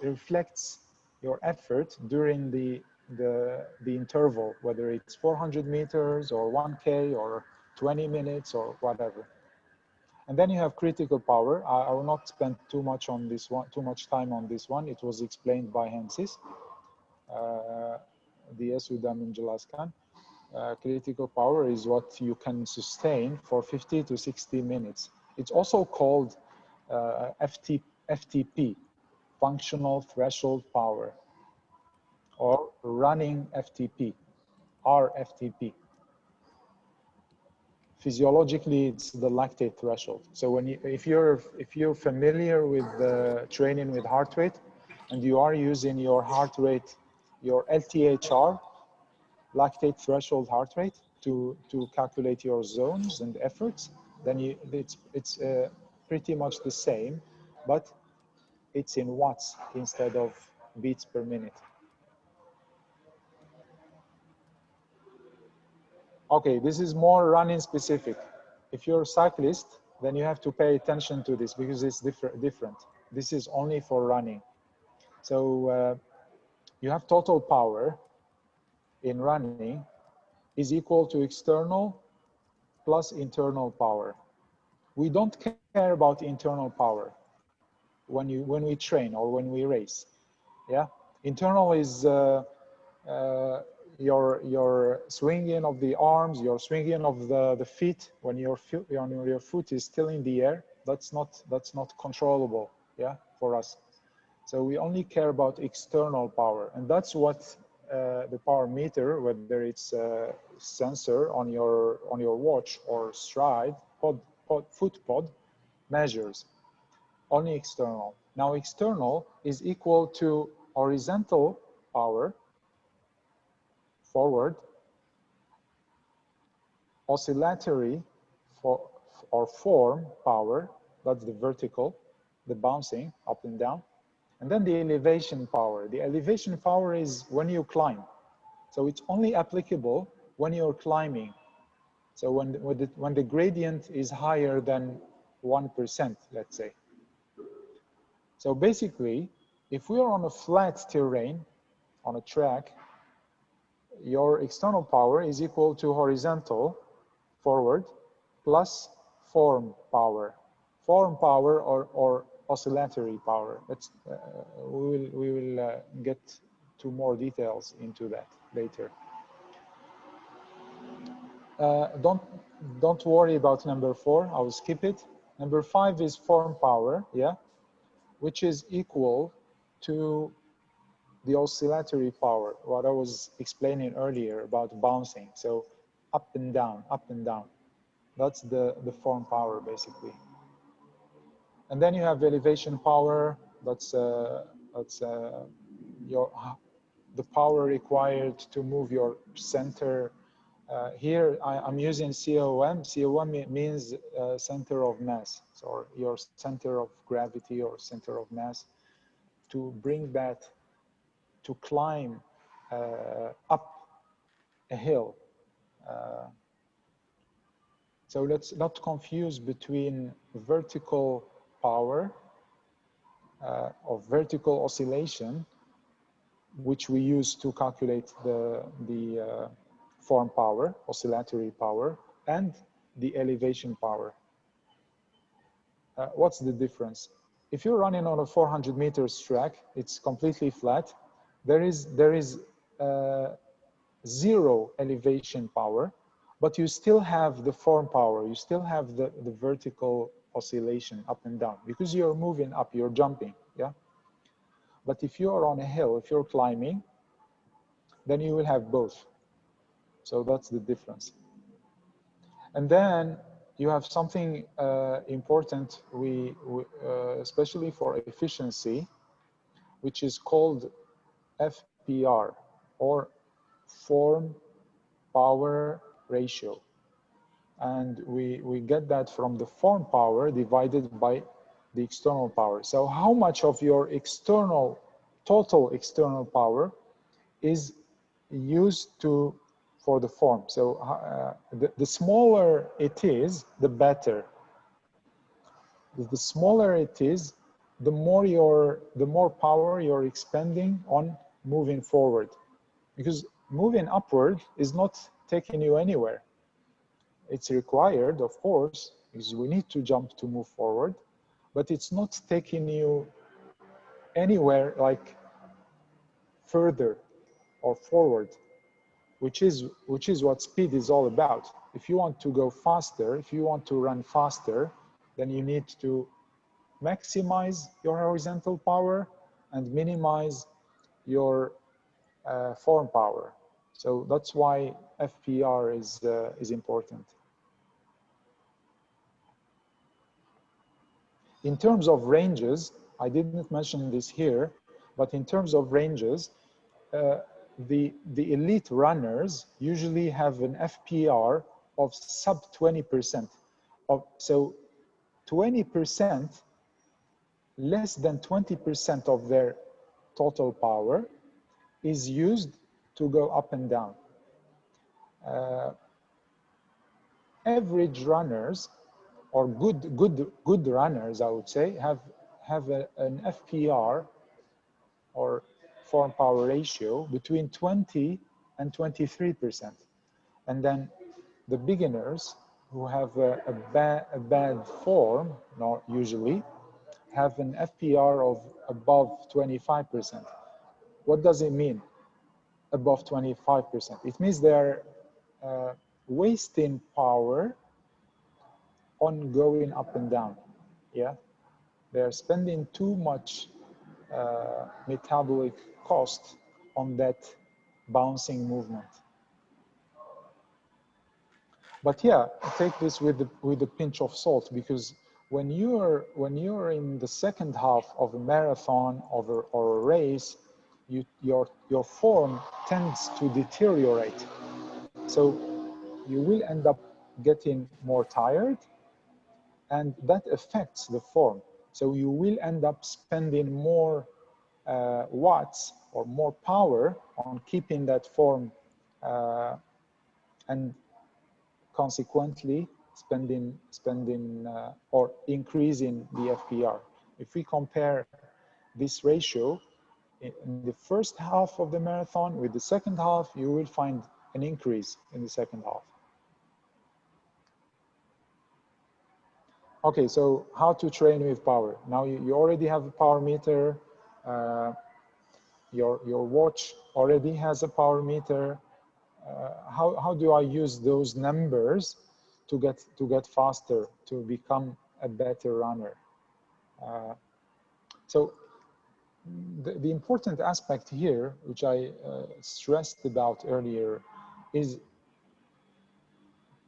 reflects your effort during the interval, whether it's 400 meters or 1K or 20 minutes or whatever. And then you have critical power. I will not spend too much time on this one. It was explained by Hensis. Dia sudah menjelaskan. Critical power is what you can sustain for 50 to 60 minutes. It's also called FTP, functional threshold power, or running FTP, RFTP. Physiologically, it's the lactate threshold. So if you're familiar with training with heart rate, and you are using your heart rate, your LTHR, lactate threshold heart rate, to calculate your zones and efforts, then it's pretty much the same, but it's in watts instead of beats per minute. Okay, this is more running specific. If you're a cyclist, then you have to pay attention to this because it's different. This is only for running. So you have total power in running is equal to external plus internal power. We don't care about internal power when we train or when we race. Yeah, internal is your swinging of the arms, your swinging of the feet when your foot is still in the air. That's not controllable. Yeah, for us. So we only care about external power, and that's what the power meter, whether it's a sensor on your watch or stride foot pod, measures. Only external. Now external is equal to horizontal power, forward, oscillatory or form power, that's the vertical, the bouncing up and down, and then the elevation power. The elevation power is when you climb. So it's only applicable when you're climbing. So when the gradient is higher than 1%, let's say. So basically, if we are on a flat terrain, on a track, your external power is equal to horizontal, forward, plus form power. Form power or oscillatory power. That's, we will get to more details into that later. Don't worry about number 4. I will skip it. Number 5 is form power, yeah, which is equal to the oscillatory power, what I was explaining earlier about bouncing. So up and down, up and down. That's the form power, basically. And then you have elevation power. That's the power required to move your center. Here I'm using COM. COM means center of mass, or your center of gravity or center of mass, to bring that, to climb up a hill. So let's not confuse between vertical power or vertical oscillation, which we use to calculate the form power, oscillatory power, and the elevation power. What's the difference? If you're running on a 400 meters track, it's completely flat. There is zero elevation power, but you still have the form power. You still have the vertical oscillation up and down because you're moving up, you're jumping, yeah? But if you're on a hill, if you're climbing, then you will have both. So that's the difference. And then you have something important, especially for efficiency, which is called FPR, or form power ratio. And we get that from the form power divided by the external power. So how much of your total external power is used for the form? So the smaller it is, the better. The smaller it is, the more power you're expending on moving forward. Because moving upward is not taking you anywhere. It's required, of course, because we need to jump to move forward, but it's not taking you anywhere like further or forward, which is what speed is all about. If you want to go faster, if you want to run faster, then you need to maximize your horizontal power and minimize your form power. So that's why FPR is important. In terms of ranges, I didn't mention this here, but in terms of ranges, the elite runners usually have an FPR of sub 20%. So 20%, less than 20% of their total power is used to go up and down. Average runners, or good runners, I would say, have an FPR, or form power ratio, between 20 and 23%. And then the beginners who have a bad form, not usually, have an FPR of above 25%. What does it mean, above 25%? It means they're wasting power on going up and down, yeah? They're spending too much metabolic cost on that bouncing movement. But yeah, take this with a pinch of salt, because when you're in the second half of a marathon or a race, your form tends to deteriorate. So you will end up getting more tired, and that affects the form. So you will end up spending more watts or more power on keeping that form, and consequently spending or increasing the FPR. If we compare this ratio in the first half of the marathon with the second half, you will find an increase in the second half. Okay, so how to train with power? Now you already have a power meter. Your watch already has a power meter. How do I use those numbers to get faster, to become a better runner? So the important aspect here, which I stressed about earlier, is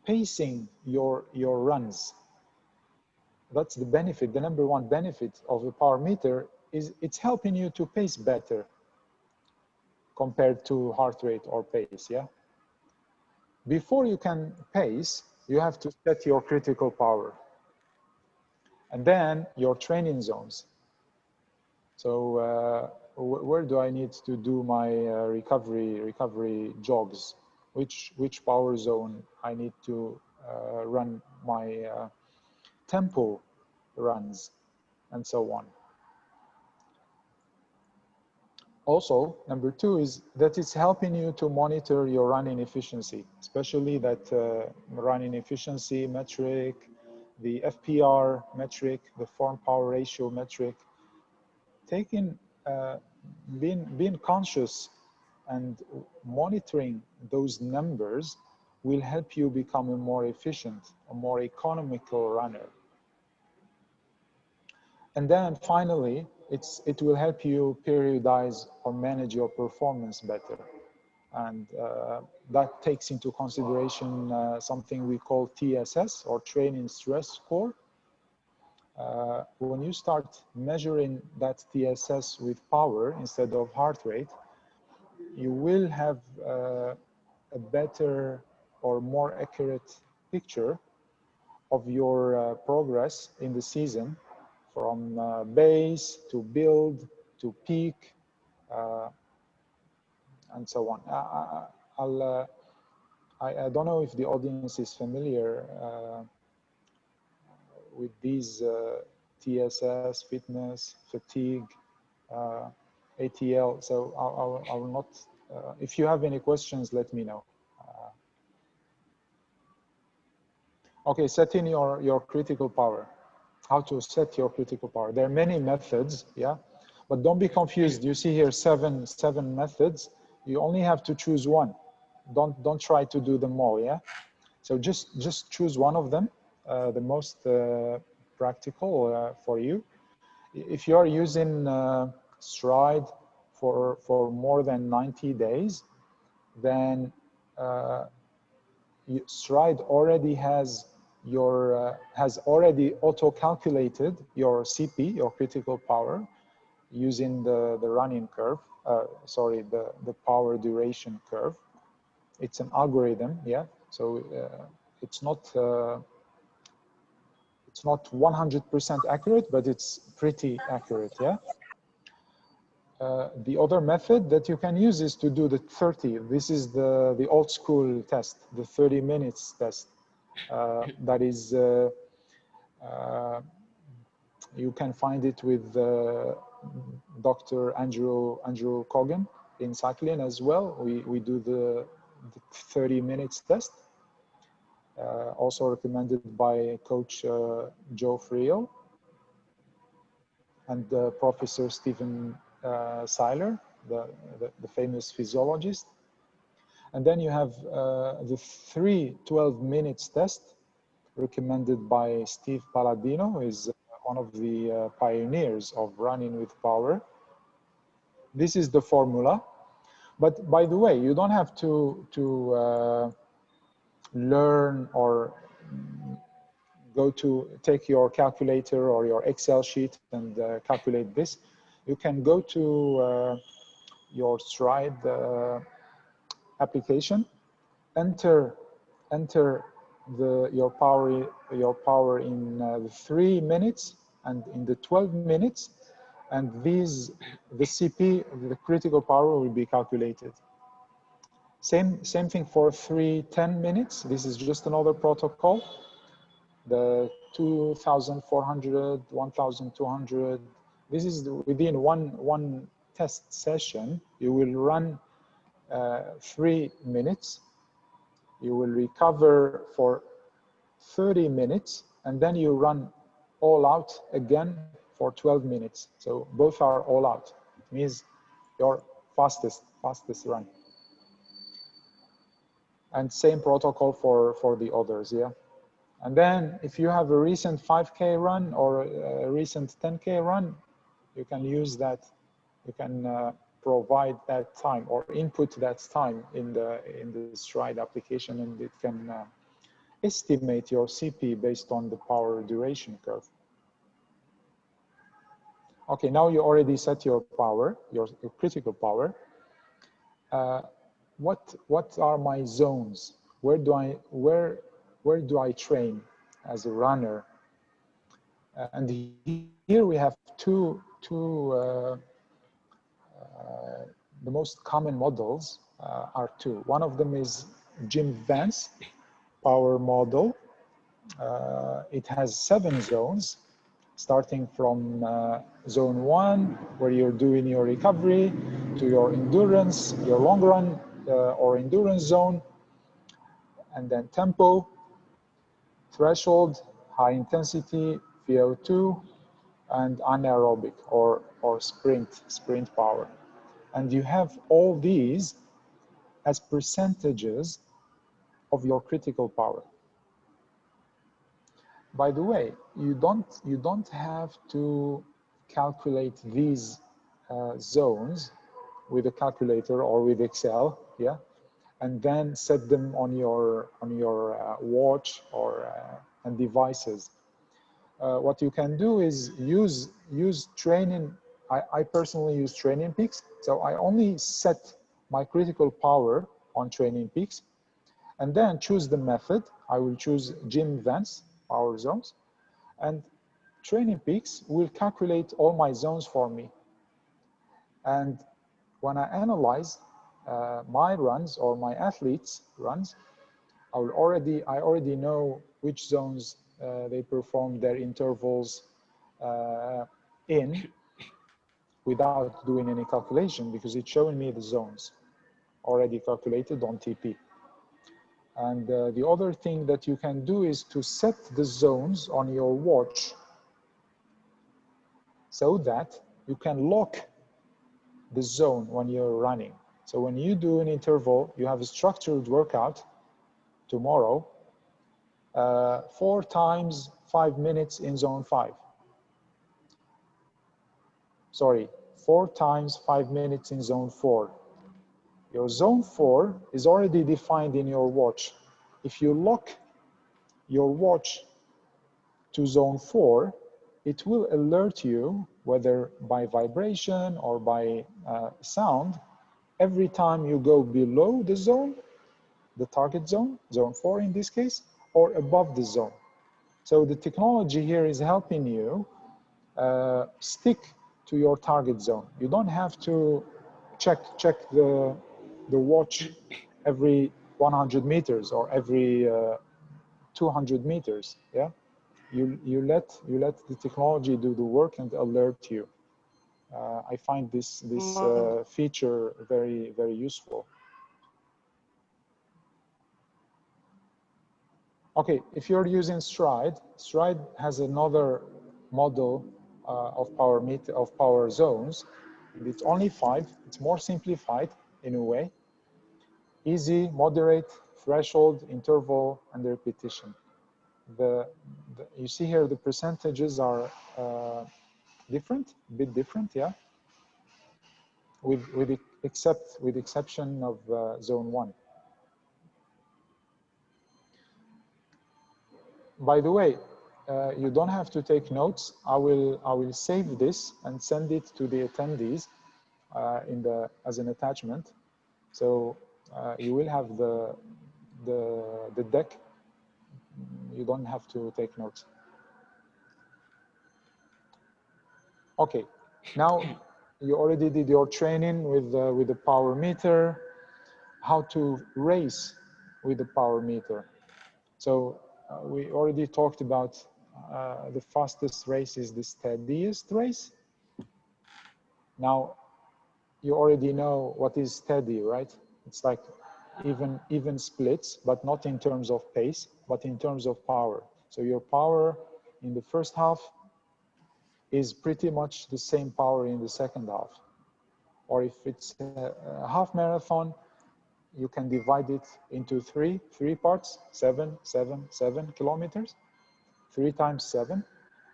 pacing your runs. That's the benefit. The number one benefit of a power meter is it's helping you to pace better compared to heart rate or pace, yeah? Before you can pace, you have to set your critical power, and then your training zones. So where do I need to do my recovery jogs? Which power zone I need to run my tempo runs, and so on. Also, number two is that it's helping you to monitor your running efficiency, especially that running efficiency metric, the FPR metric, the form power ratio metric. Taking, being conscious and monitoring those numbers will help you become a more efficient, a more economical runner. And then finally, it will help you periodize or manage your performance better. And that takes into consideration something we call TSS, or training stress score. When you start measuring that TSS with power instead of heart rate, you will have a better or more accurate picture of your progress in the season, from base to build to peak, and so on. I don't know if the audience is familiar with these TSS, fitness, fatigue, ATL. So I will not, if you have any questions, let me know. Okay, setting your critical power. How to set your critical power. There are many methods, yeah, but don't be confused. You see here seven methods. You only have to choose one. Don't try to do them all, yeah. So just choose one of them, the most practical for you. If you are using Stride for more than 90 days, then Stride already has already auto-calculated your CP, your critical power, using the running curve, sorry, the power duration curve. It's an algorithm, yeah. So it's not 100% accurate, but it's pretty accurate, yeah. The other method that you can use is to do the 30. This is the old school test, the 30 minutes test. That is, you can find it with Dr. Andrew Cogan in cycling as well. We do the 30 minutes test, also recommended by Coach Joe Frio and Professor Stephen Seiler, the famous physiologist. And then you have the 3 12 minutes test recommended by Steve Palladino, who is one of the pioneers of running with power. This is the formula. But by the way, you don't have to learn or go to take your calculator or your Excel sheet and calculate this. You can go to your Stride application, enter your power in the 3 minutes and in the 12 minutes, and the CP, the critical power, will be calculated. Same thing for 3 10 minutes. This is just another protocol. The 2,400, 1,200. This is within one test session. You will run 3 minutes. You will recover for 30 minutes, and then you run all out again for 12 minutes. So both are all out. It means your fastest run. And same protocol for the others, yeah. And then if you have a recent 5K run or a recent 10K run, you can use that. You can provide that time or input that time in the Stride application, and it can estimate your CP based on the power duration curve. Okay, now you already set your power, your critical power. What are my zones? Where do I train as a runner? And here we have two the most common models are two. One of them is Jim Vance power model. It has 7 zones, starting from zone 1, where you're doing your recovery, to your endurance, your long run or endurance zone, and then tempo, threshold, high intensity, VO2, and anaerobic or sprint power. And you have all these as percentages of your critical power. By the way, you don't have to calculate these zones with a calculator or with Excel, yeah, and then set them on your watch or and devices. What you can do is use training. I personally use Training Peaks, so I only set my critical power on Training Peaks, and then choose the method. I will choose Jim Vance power zones, and Training Peaks will calculate all my zones for me. And when I analyze my runs or my athletes' runs, I already know which zones they perform their intervals in without doing any calculation, because it's showing me the zones already calculated on TP. And the other thing that you can do is to set the zones on your watch so that you can lock the zone when you're running. So when you do an interval, you have a structured workout tomorrow, 4 times 5 minutes in zone 5. Sorry, 4 times 5 minutes in zone 4. Your zone 4 is already defined in your watch. If you lock your watch to zone 4, it will alert you, whether by vibration or by sound, every time you go below the zone, the target zone, zone 4 in this case, or above the zone. So the technology here is helping you stick to your target zone. You don't have to check the watch every 100 meters or every 200 meters. Yeah, you let the technology do the work and alert you. I find this feature very useful. Okay, if you're using Stride has another model of power zones. It's only 5. It's more simplified in a way. Easy, moderate, threshold, interval, and repetition. You see here the percentages are different, a bit different, yeah. With exception of zone 1. By the way, you don't have to take notes. I will save this and send it to the attendees as an attachment. So you will have the deck. You don't have to take notes. Okay, now you already did your training with the power meter, how to race with the power meter. So we already talked about the fastest race is the steadiest race. Now you already know what is steady, right? It's like even splits, but not in terms of pace, but in terms of power. So your power in the first half is pretty much the same power in the second half. Or if it's a half marathon, you can divide it into three parts, 7 kilometers, 3 times 7,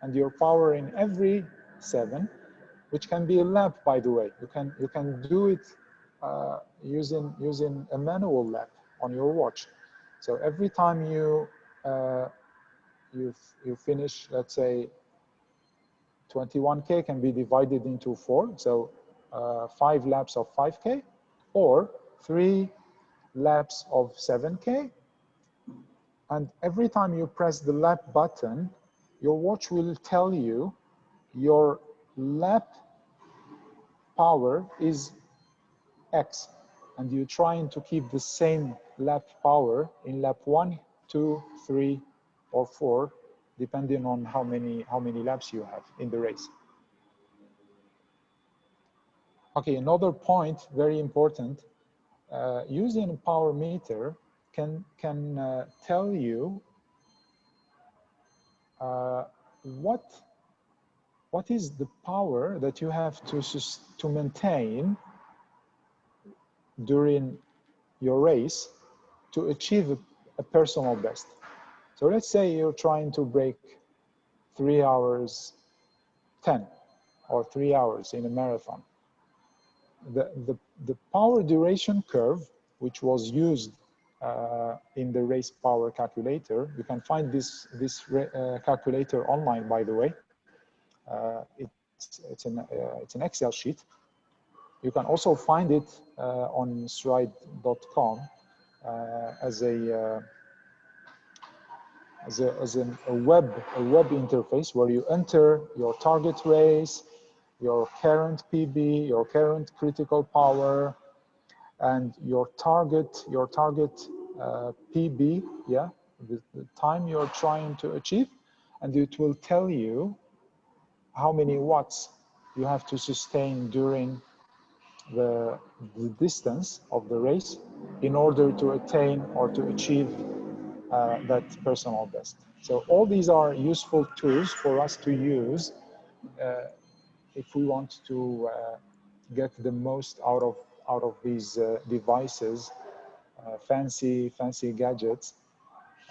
and your power in every 7, which can be a lap, by the way. You can do it using a manual lap on your watch. So every time you finish, let's say 21K can be divided into 4, so 5 laps of 5K, or 3 laps of 7K. And every time you press the lap button, your watch will tell you your lap power is X, and you're trying to keep the same lap power in lap 1, 2, 3, or 4 depending on how many laps you have in the race. Okay, another point, very important, using a power meter can tell you what is the power that you have to maintain during your race to achieve a personal best. So let's say you're trying to break 3 hours 10 or 3 hours in a marathon. The power duration curve, which was used in the race power calculator, you can find this calculator online, by the way. It's an Excel sheet. You can also find it on stride.com as a web interface where you enter your target race, your current PB, your current critical power, and your target PB, yeah, the time you're trying to achieve, and it will tell you how many watts you have to sustain during the distance of the race in order to attain or to achieve that personal best. So all these are useful tools for us to use if we want to get the most out of these devices, fancy gadgets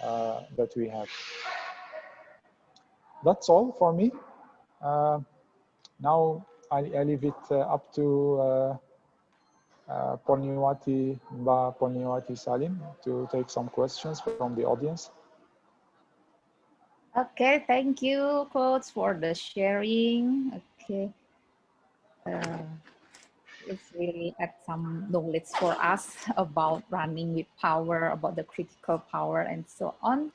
that we have. That's all for me. Now I leave it up to Porniwati Salim to take some questions from the audience. Okay, thank you, Coach, for the sharing. Okay. It's really add some knowledge for us about running with power, about the critical power, and so on.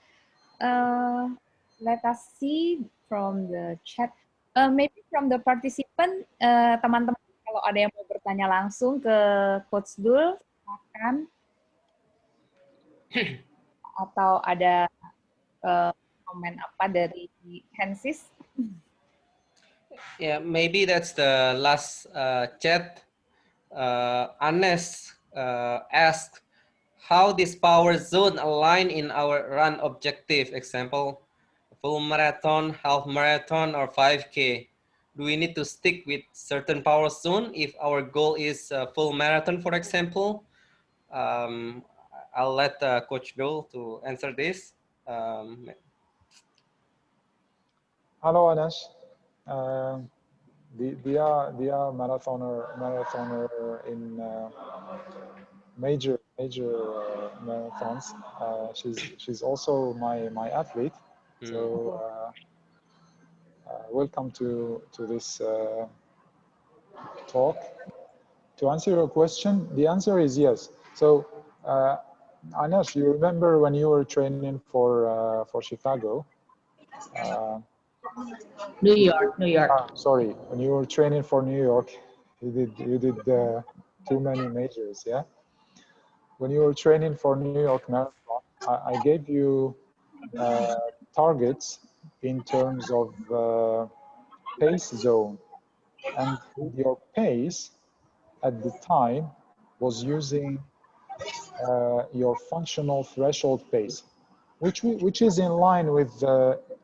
Let us see from the chat. Maybe from the participant, teman-teman, kalau ada yang mau bertanya langsung ke Coach Doel, silakan. Atau ada komen apa dari Hensis? Yeah, maybe that's the last chat. Anes asked how this power zone align in our run objective, example, full marathon, half marathon, or 5K. Do we need to stick with certain power zone if our goal is full marathon, for example? I'll let Coach Doel to answer this. Hello, Anesh. Dia marathoner in major marathons. She's also my athlete. So welcome to this talk. To answer your question, the answer is yes. So Anesh, you remember when you were training for Chicago? New York. Sorry, when you were training for New York, you did too many majors, yeah? When you were training for New York Marathon, I gave you targets in terms of pace zone, and your pace at the time was using your functional threshold pace, which is in line with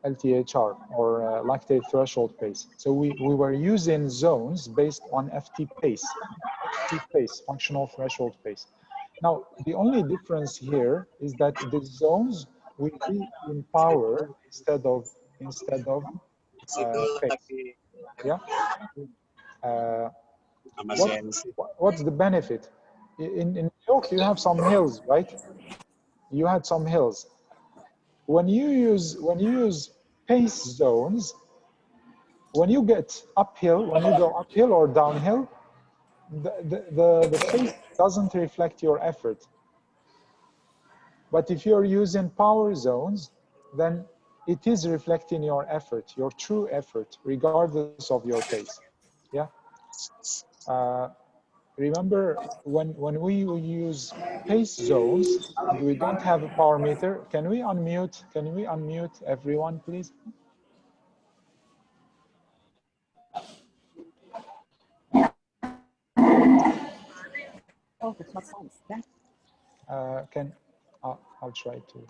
LTHR or lactate threshold pace. So we were using zones based on FT pace, functional threshold pace. Now, the only difference here is that the zones will be in power instead of pace. Yeah. What's the benefit? In New York, you have some hills, right? You had some hills. When you use pace zones, when you get uphill, when you go uphill or downhill, the pace doesn't reflect your effort. But if you're using power zones, then it is reflecting your effort, your true effort, regardless of your pace. Yeah. remember when we use pace zones and we don't have a power meter, can we unmute everyone, please? Oh, it's not sounds. I'll try to.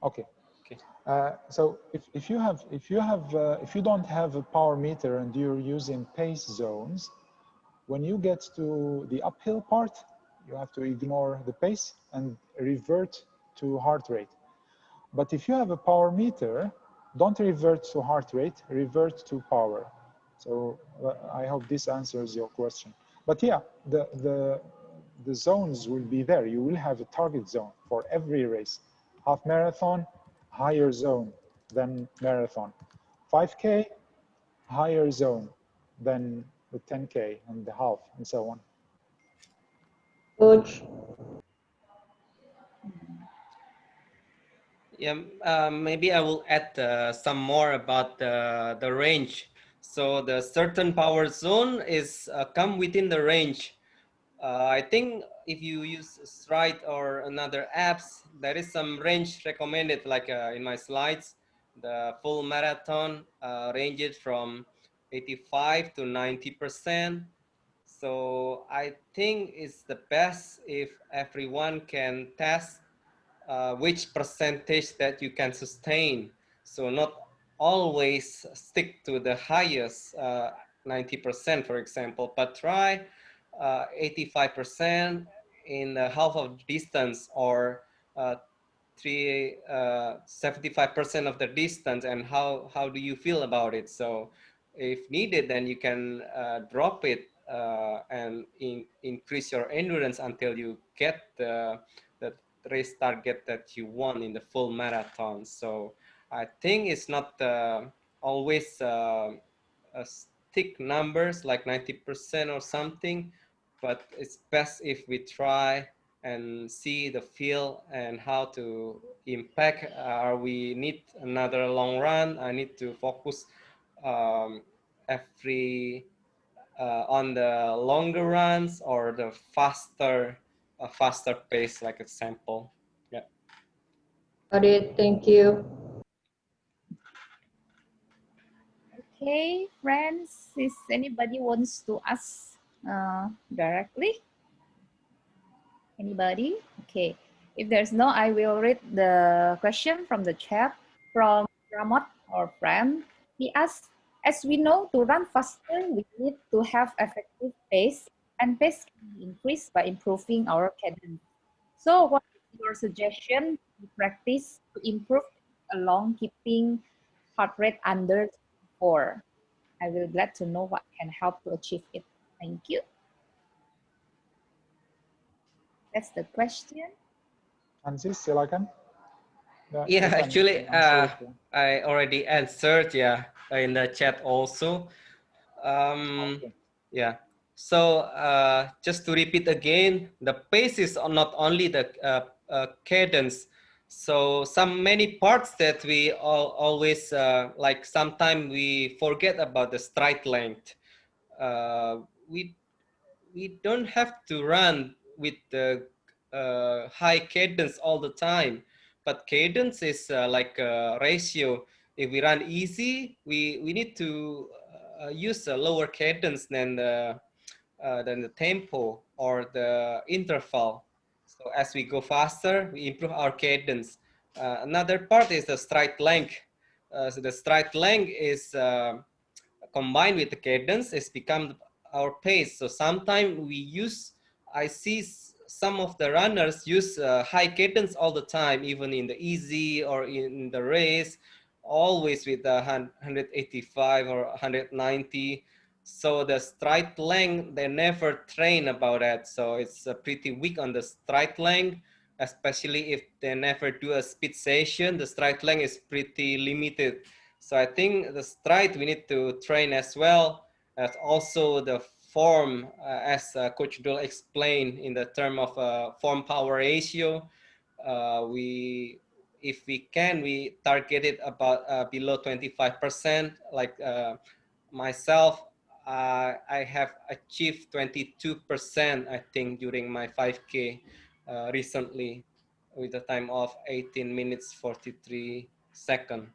Okay. Okay. So if you don't have a power meter and you're using pace zones, when you get to the uphill part, you have to ignore the pace and revert to heart rate. But if you have a power meter, don't revert to heart rate, revert to power. So I hope this answers your question. But yeah, the zones will be there. You will have a target zone for every race. Half marathon, higher zone than marathon. 5K, higher zone than the 10K and the half and so on. Coach. Yeah, maybe I will add some more about the range. So the certain power zone is come within the range. I think if you use Stride or another apps, there is some range recommended, like in my slides. The full marathon ranges from 85 to 90%. So I think it's the best if everyone can test which percentage that you can sustain. So not always stick to the highest 90%, for example, but try 85% in the half of distance, or 75% of the distance, and how do you feel about it? So if needed, then you can drop it and increase your endurance until you get the race target that you want in the full marathon. So I think it's not always stick numbers like 90% or something, but it's best if we try and see the feel and how to impact. We need another long run. I need to focus every on the longer runs or the faster pace, like example. Yeah. Got it. Thank you. Okay, friends, if anybody wants to ask directly? Anybody? Okay. If there's no, I will read the question from the chat from Ramot, our friend. He asked, as we know, to run faster, we need to have effective pace, and pace can be increased by improving our cadence. So what is your suggestion to practice to improve along keeping heart rate under 4? I will glad to know what can help to achieve it. Thank you. That's the question. Hensis, silakan. Yeah, actually, I I already answered, yeah, in the chat also. Okay. Yeah. So just to repeat again, the pace is not only the cadence. So many parts that we always like. Sometimes we forget about the stride length. We don't have to run with the high cadence all the time, but cadence is like a ratio. If we run easy, we need to use a lower cadence than the tempo or the interval. So as we go faster, we improve our cadence. Another part is the stride length. So the stride length is combined with the cadence, it's become our pace. So sometimes I see some of the runners use high cadence all the time, even in the easy or in the race, always with the 185 or 190. So the stride length, they never train about that. So it's pretty weak on the stride length, especially if they never do a speed session. The stride length is pretty limited. So I think the stride we need to train as well as also the form, as Coach Doel explained in the term of form power ratio. If we can, we target it about below 25%. Like myself, I have achieved 22%, I think, during my 5K recently, with a time of 18 minutes 43 seconds.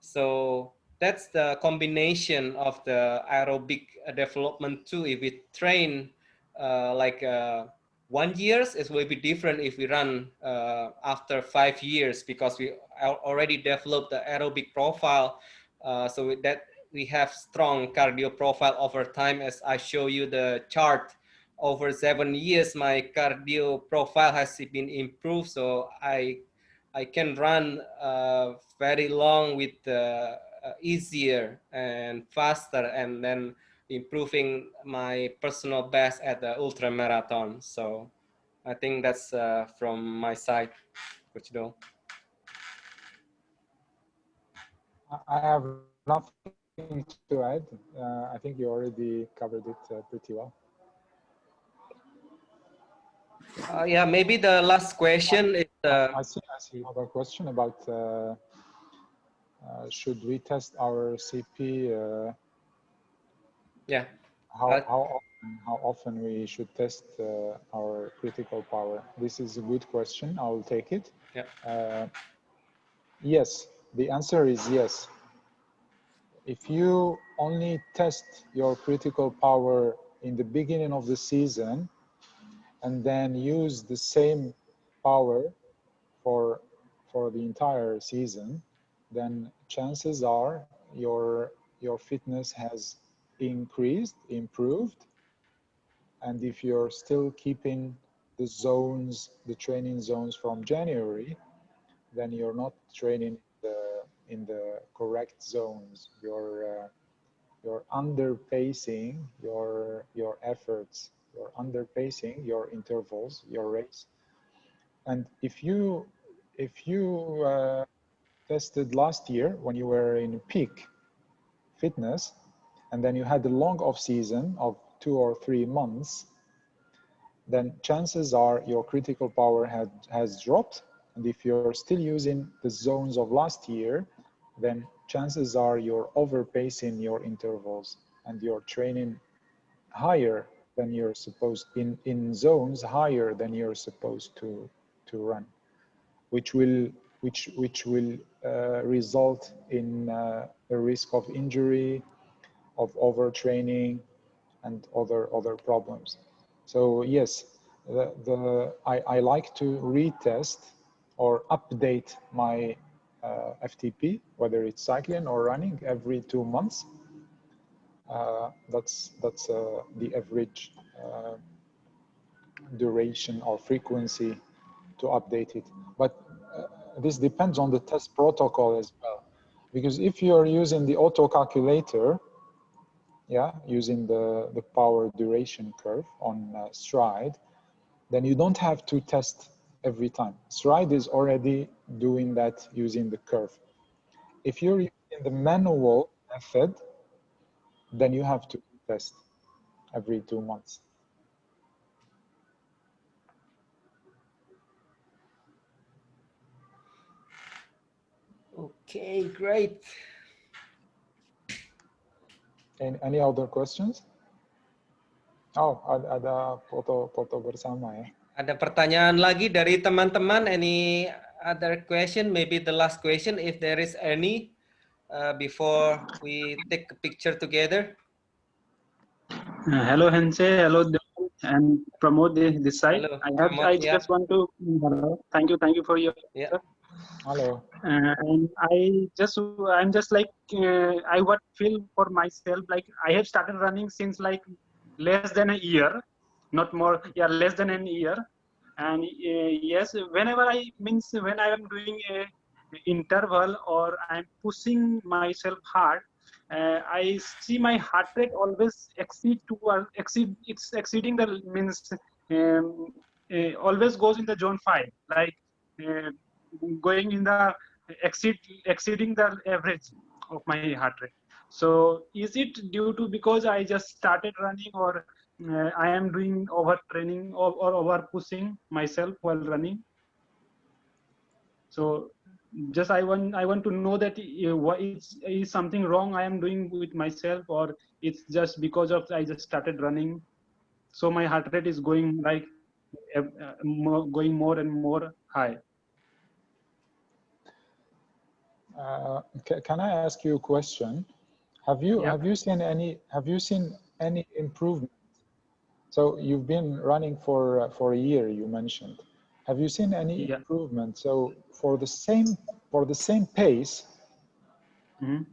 So that's the combination of the aerobic development too. If we train like 1 year, it will be different if we run after 5 years, because we already developed the aerobic profile. So with that, we have strong cardio profile over time. As I show you the chart, over 7 years, my cardio profile has been improved. So I can run very long with easier and faster, and then improving my personal best at the ultra marathon. So I think that's from my side, Coach Doel. I have nothing to add. I think you already covered it pretty well. Yeah, maybe the last question is. I see another question about should we test our CP? Yeah. How often we should test our critical power? This is a good question. I will take it. Yeah. Yes, the answer is yes. If you only test your critical power in the beginning of the season and then use the same power for the entire season, then chances are your fitness has increased, improved. And if you're still keeping the zones, the training zones from January, then you're not training in the correct zones. You're underpacing your efforts. You're underpacing your intervals, your race. And if you tested last year when you were in peak fitness, and then you had a long off season of 2 or 3 months, then chances are your critical power has dropped. And if you're still using the zones of last year, then chances are you're overpacing your intervals and you're training higher than you're supposed, in zones higher than you're supposed to run, which will result in a risk of injury, of overtraining, and other problems. So yes, I like to retest or update my FTP, whether it's cycling or running, every 2 months. That's the average duration or frequency to update it. But this depends on the test protocol as well. Because if you're using the auto calculator, yeah, using the power duration curve on Stride, then you don't have to test every time. Stride is already doing that using the curve. If you're using the manual method, then you have to test every 2 months. Okay, great. Any other questions? Oh, ada foto bersama ya. Ada pertanyaan lagi dari teman-teman? Any other question? Maybe the last question, if there is any, before we take a picture together. Hello, Hense. Hello, Doel, and promote this side. Hello, I just want to thank you for your answer. Hello. And I'm just like I would feel for myself like I have started running since like less than a year, not more. Yeah, less than a year. And yes, whenever when I am doing a interval or I'm pushing myself hard, I see my heart rate always it's exceeding the always goes in the zone 5, like going in the exceeding the average of my heart rate. So is it due to because I just started running, or I am doing overtraining or over pushing myself while running? So just I want to know that what is something wrong I am doing with myself, or it's just because of I just started running, so my heart rate is going like going more and more high. Can I ask you a question? Have you Yeah. seen any improvement? So you've been running for a year, you mentioned. Have you seen any Yeah. improvement? So for the same pace, Mm-hmm.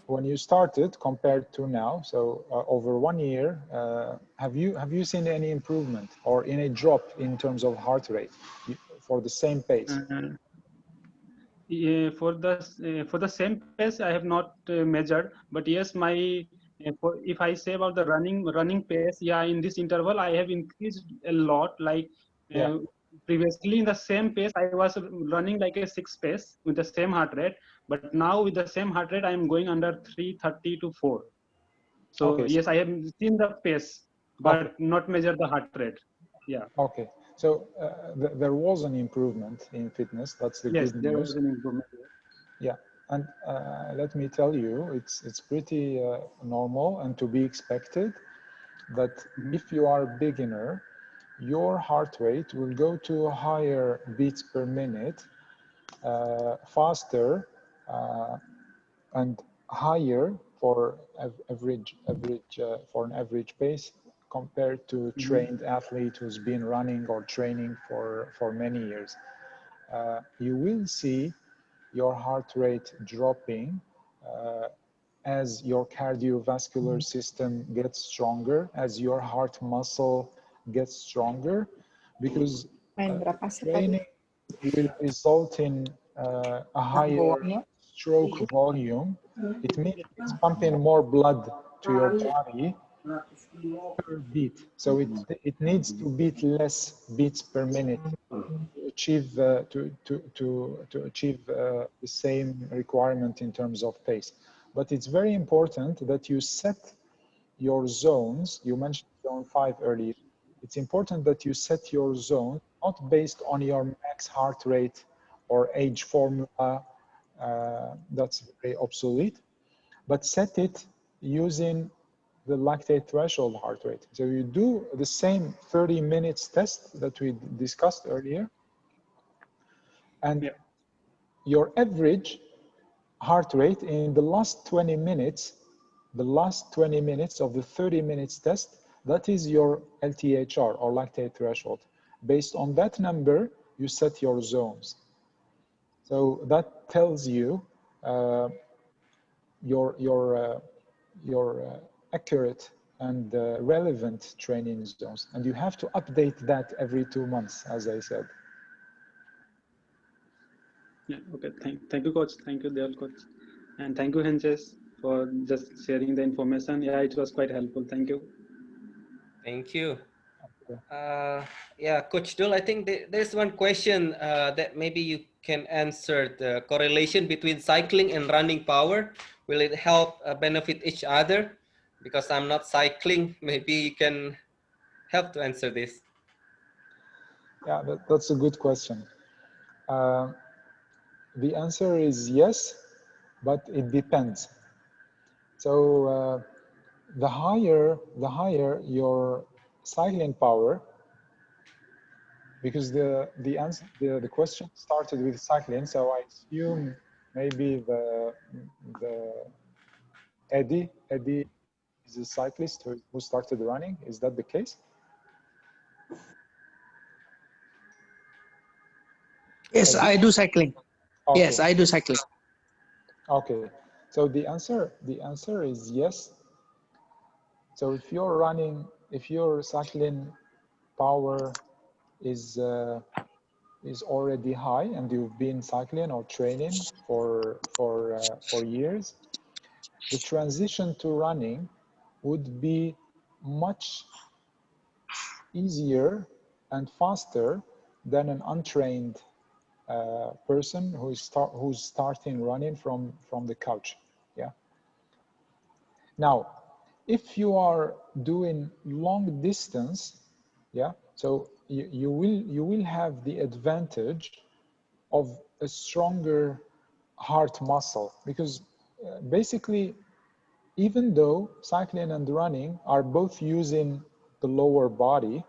when you started compared to now, so over 1 year, have you seen any improvement or any drop in terms of heart rate for the same pace? Yeah, for the same pace I have not measured, but yes, my if I say about the running pace, yeah, in this interval I have increased a lot. Like Yeah. previously in the same pace I was running like a 6 pace with the same heart rate, but now with the same heart rate I am going under 330 to 4. So Okay. yes, I have seen the pace, Okay. but not measure the heart rate. Yeah. Okay. So there was an improvement in fitness. That's the Yes, good there news. was an improvement. Yeah, and let me tell you, it's pretty normal and to be expected that if you are a beginner, your heart rate will go to higher beats per minute, faster and higher for for an average pace compared to trained athlete who's been running or training for many years. You will see your heart rate dropping as your cardiovascular system gets stronger, as your heart muscle gets stronger, because training will result in a higher stroke volume. It means it's pumping more blood to your body per beat. So it needs to beat less beats per minute to achieve to achieve the same requirement in terms of pace. But it's very important that you set your zones. You mentioned zone 5 earlier. It's important that you set your zone not based on your max heart rate or age formula. That's very obsolete, but set it using the lactate threshold heart rate. So you do the same 30 minutes test that we discussed earlier, and your average heart rate in the last 20 minutes, the last 20 minutes of the 30 minutes test, that is your LTHR or lactate threshold. Based on that number, you set your zones. So that tells you your accurate and relevant training zones. And you have to update that every 2 months, as I said. Yeah, okay. Thank you, coach. Thank you, Doel, coach. And thank you, Hensis, for just sharing the information. Yeah, it was quite helpful. Thank you. Thank you. Yeah, Coach Doel, I think there's one question that maybe you can answer: the correlation between cycling and running power. Will it help benefit each other? Because I'm not cycling, maybe you can help to answer this. Yeah, that's a good question. The answer is yes, but it depends. So the higher your cycling power, because the question started with cycling, so I assume maybe the Eddie is a cyclist who started running. Is that the case? Yes, Eddie? I do cycling. Okay. Yes, I do cycling. Okay, so the answer is yes. So if you're running, if your cycling power is already high and you've been cycling or training for years, the transition to running would be much easier and faster than an untrained person who's starting running from the couch. Yeah. Now, if you are doing long distance, yeah, so you will have the advantage of a stronger heart muscle, because basically, even though cycling and running are both using the lower body,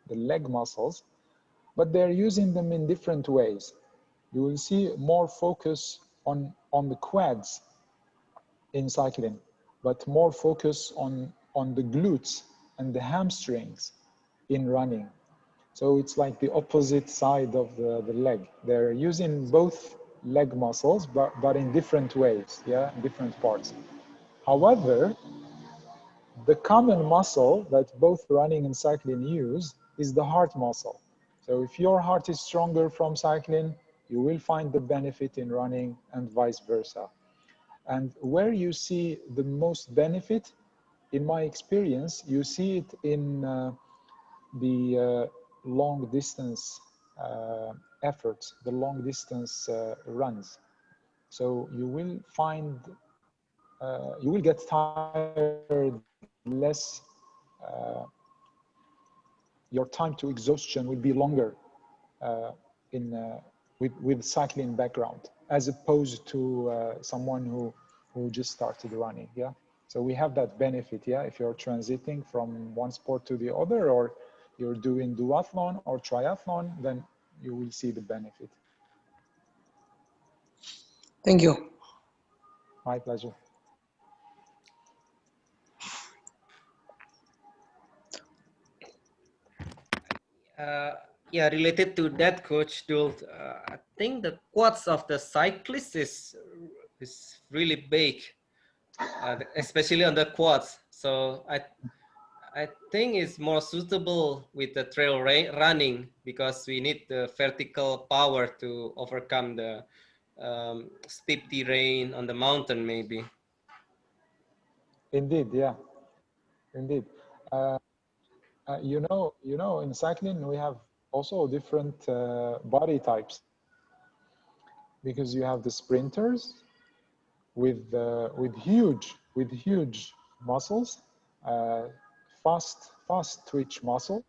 the leg muscles, but they're using them in different ways. You will see more focus on the quads in cycling, but more focus on the glutes and the hamstrings in running. So it's like the opposite side of the leg. They're using both leg muscles, but in different ways, yeah, different parts. However, the common muscle that both running and cycling use is the heart muscle. So if your heart is stronger from cycling, you will find the benefit in running and vice versa. And where you see the most benefit, in my experience, you see it in the long distance efforts, the long distance runs. So you will find, you will get tired less, your time to exhaustion will be longer with cycling background, as opposed to someone who just started running, yeah? So we have that benefit, yeah? If you're transiting from one sport to the other, or you're doing duathlon or triathlon, then you will see the benefit. Thank you. My pleasure. Yeah, related to that, Coach Doel, I think the quads of the cyclist is really big, especially on the quads. So I think it's more suitable with the trail running, because we need the vertical power to overcome the steep terrain on the mountain, maybe. Indeed, yeah, indeed. You know, in cycling we have also different body types, because you have the sprinters with huge muscles, fast twitch muscle,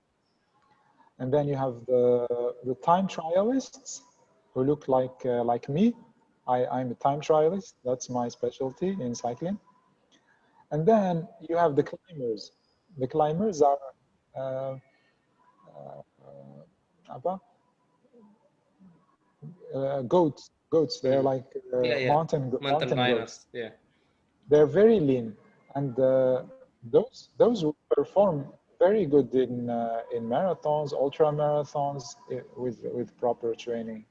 and then you have the time trialists who look like me. I'm a time trialist. That's my specialty in cycling. And then you have the climbers. The climbers are goats. They're like mountain lions. goats. Yeah. They're very lean, and those who perform very good in marathons, ultra marathons, with proper training.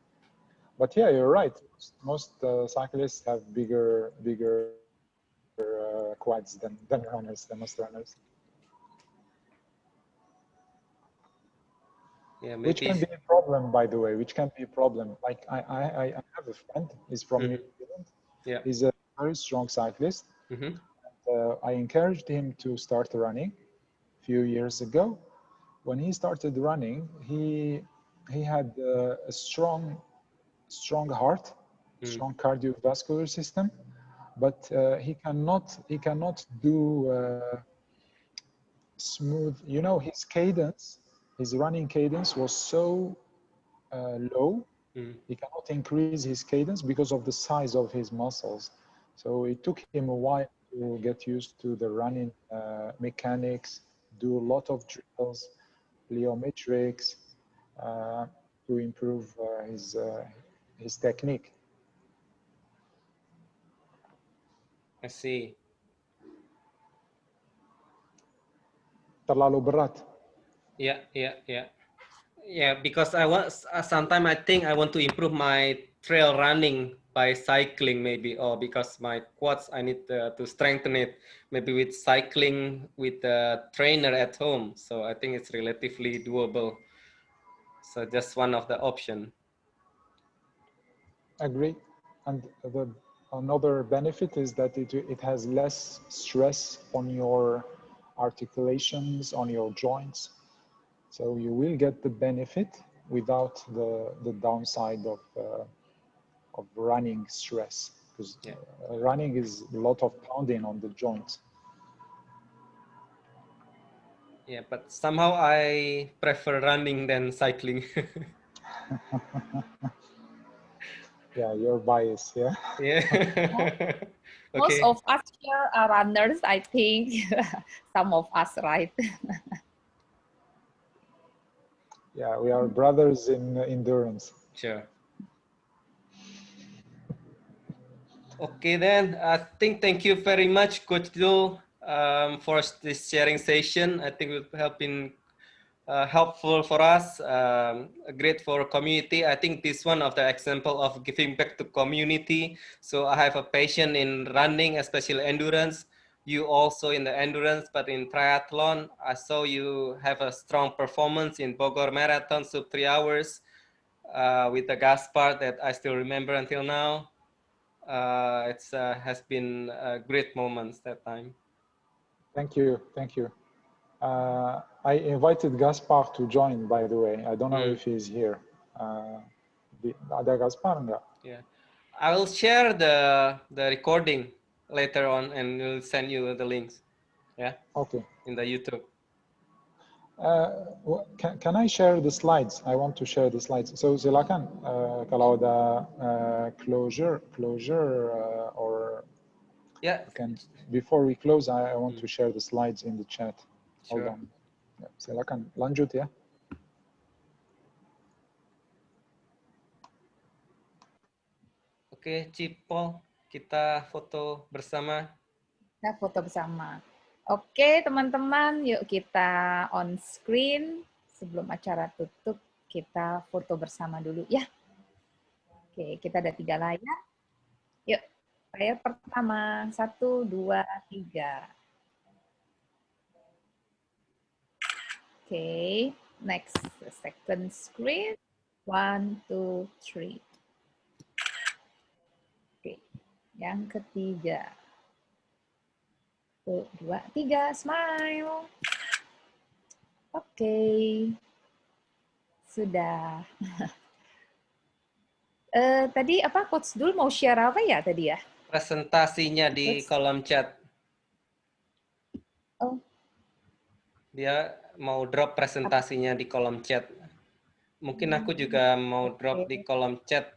But yeah, you're right. Most cyclists have bigger quads than runners, than most runners. Yeah, maybe. Which can be a problem, by the way. Which can be a problem. Like I have a friend. He's from New Zealand. Yeah. He's a very strong cyclist. And, I encouraged him to start running a few years ago. When he started running, he had a strong heart, strong cardiovascular system, but he cannot do smooth. You know, his cadence, his running cadence was so low. He cannot increase his cadence because of the size of his muscles. So it took him a while to get used to the running mechanics, do a lot of drills, plyometrics, to improve his technique. I see. Terlalu berat. Yeah. Yeah, because I was sometimes I think I want to improve my trail running by cycling, maybe, or because my quads I need to strengthen it, maybe with cycling with a trainer at home. So I think it's relatively doable. So just one of the option. Agree. And another benefit is that it has less stress on your articulations, on your joints. So you will get the benefit without the downside of running stress, because running is a lot of pounding on the joints. Yeah, but somehow I prefer running than cycling. Yeah, you're biased. Yeah. Yeah. Most Okay. of us here are runners, I think. Some of us, right? Yeah, we are brothers in endurance. Sure. Okay, then I think thank you very much, Coach Doel, for this sharing session. I think it will been helpful for us, great for community. I think this one of the example of giving back to community. So I have a passion in running, especially endurance. You also in the endurance, but in triathlon, I saw you have a strong performance in Bogor Marathon, sub 3 hours, with the Gaspar that I still remember until now. It's has been great moments that time. Thank you. Thank you. I invited Gaspar to join, by the way. I don't know if he's here. Ada Gaspar enggak? Yeah, I will share the recording later on, and we'll send you the links. Yeah. Okay. In the YouTube. Can I share the slides? I want to share the slides. So silakan kalau ada closure or yeah. Before we close, I want to share the slides in the chat. Sure. Hold on. Ya, silakan lanjut ya. Oke, Cipol, kita foto bersama. Kita foto bersama. Oke, teman-teman, yuk kita on screen. Sebelum acara tutup, kita foto bersama dulu ya. Oke, kita ada 3 layar. Yuk, layar pertama. 1, 2, 3. Oke, next. Second screen. 1, 2, 3. Oke, yang ketiga. 1, 2, 3, smile. Oke. Sudah. Tadi apa Coach Doel mau share apa ya tadi ya? Presentasinya di kolom chat. Oh. Dia mau drop presentasinya di kolom chat. Mungkin aku juga mau drop di kolom chat.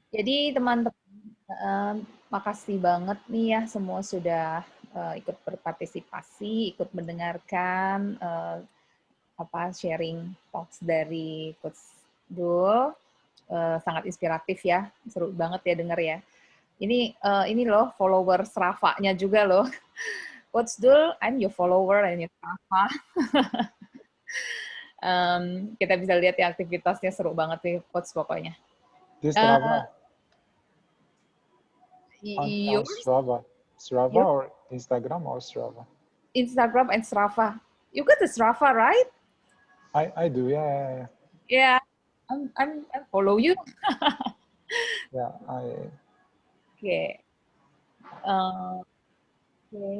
Jadi teman-teman, makasih banget nih ya semua sudah ikut berpartisipasi, ikut mendengarkan sharing talks dari Coach Doel. Sangat inspiratif ya, seru banget ya denger ya. Ini loh follower Strava-nya juga loh. Coach Doel, I'm your follower and your Strava. Kita bisa lihat ya aktivitasnya seru banget nih Coach pokoknya. Di Strava. On Strava. Strava or Instagram or Strava? Instagram and Strava. You got the Strava, right? I do, yeah. Yeah, I follow you. Yeah, Oke.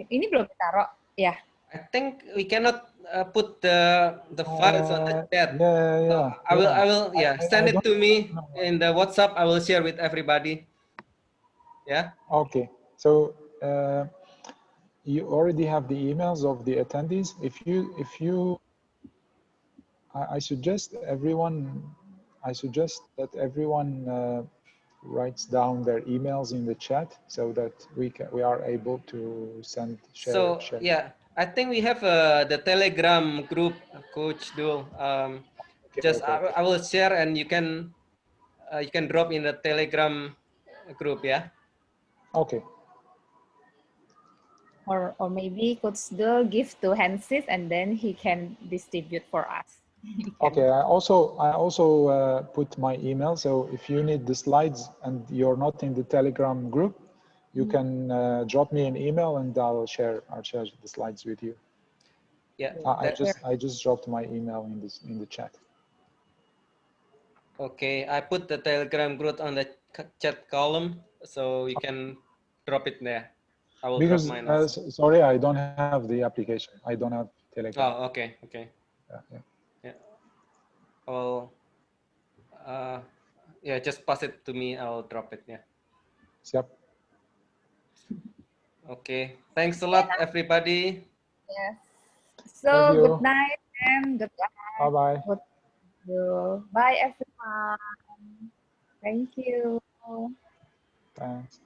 Ini belum taruh, ya. I think we cannot put the files on the chat. Yeah. I will send it to me in the WhatsApp. I will share with everybody. Yeah. Okay. So you already have the emails of the attendees. I suggest that everyone writes down their emails in the chat so that we are able to share. Yeah, I think we have the Telegram group, Coach Doel. Okay. I will share, and you can drop in the Telegram group. Yeah. Okay. Or maybe Coach Doel give to Hensis and then he can distribute for us. Okay. I also put my email. So if you need the slides and you're not in the Telegram group, you can drop me an email and I'll share the slides with you. Yeah. I just dropped my email in the chat. Okay, I put the Telegram group on the chat column, so you can drop it there. I will drop mine also. Sorry, I don't have the application. I don't have Telegram. Oh, okay. Yeah. Well, yeah, just pass it to me. I'll drop it. Yeah. Yep. Okay. Thanks a lot, everybody. Yes. So good night And goodbye. Bye-bye. Bye everyone. Thank you. Thanks.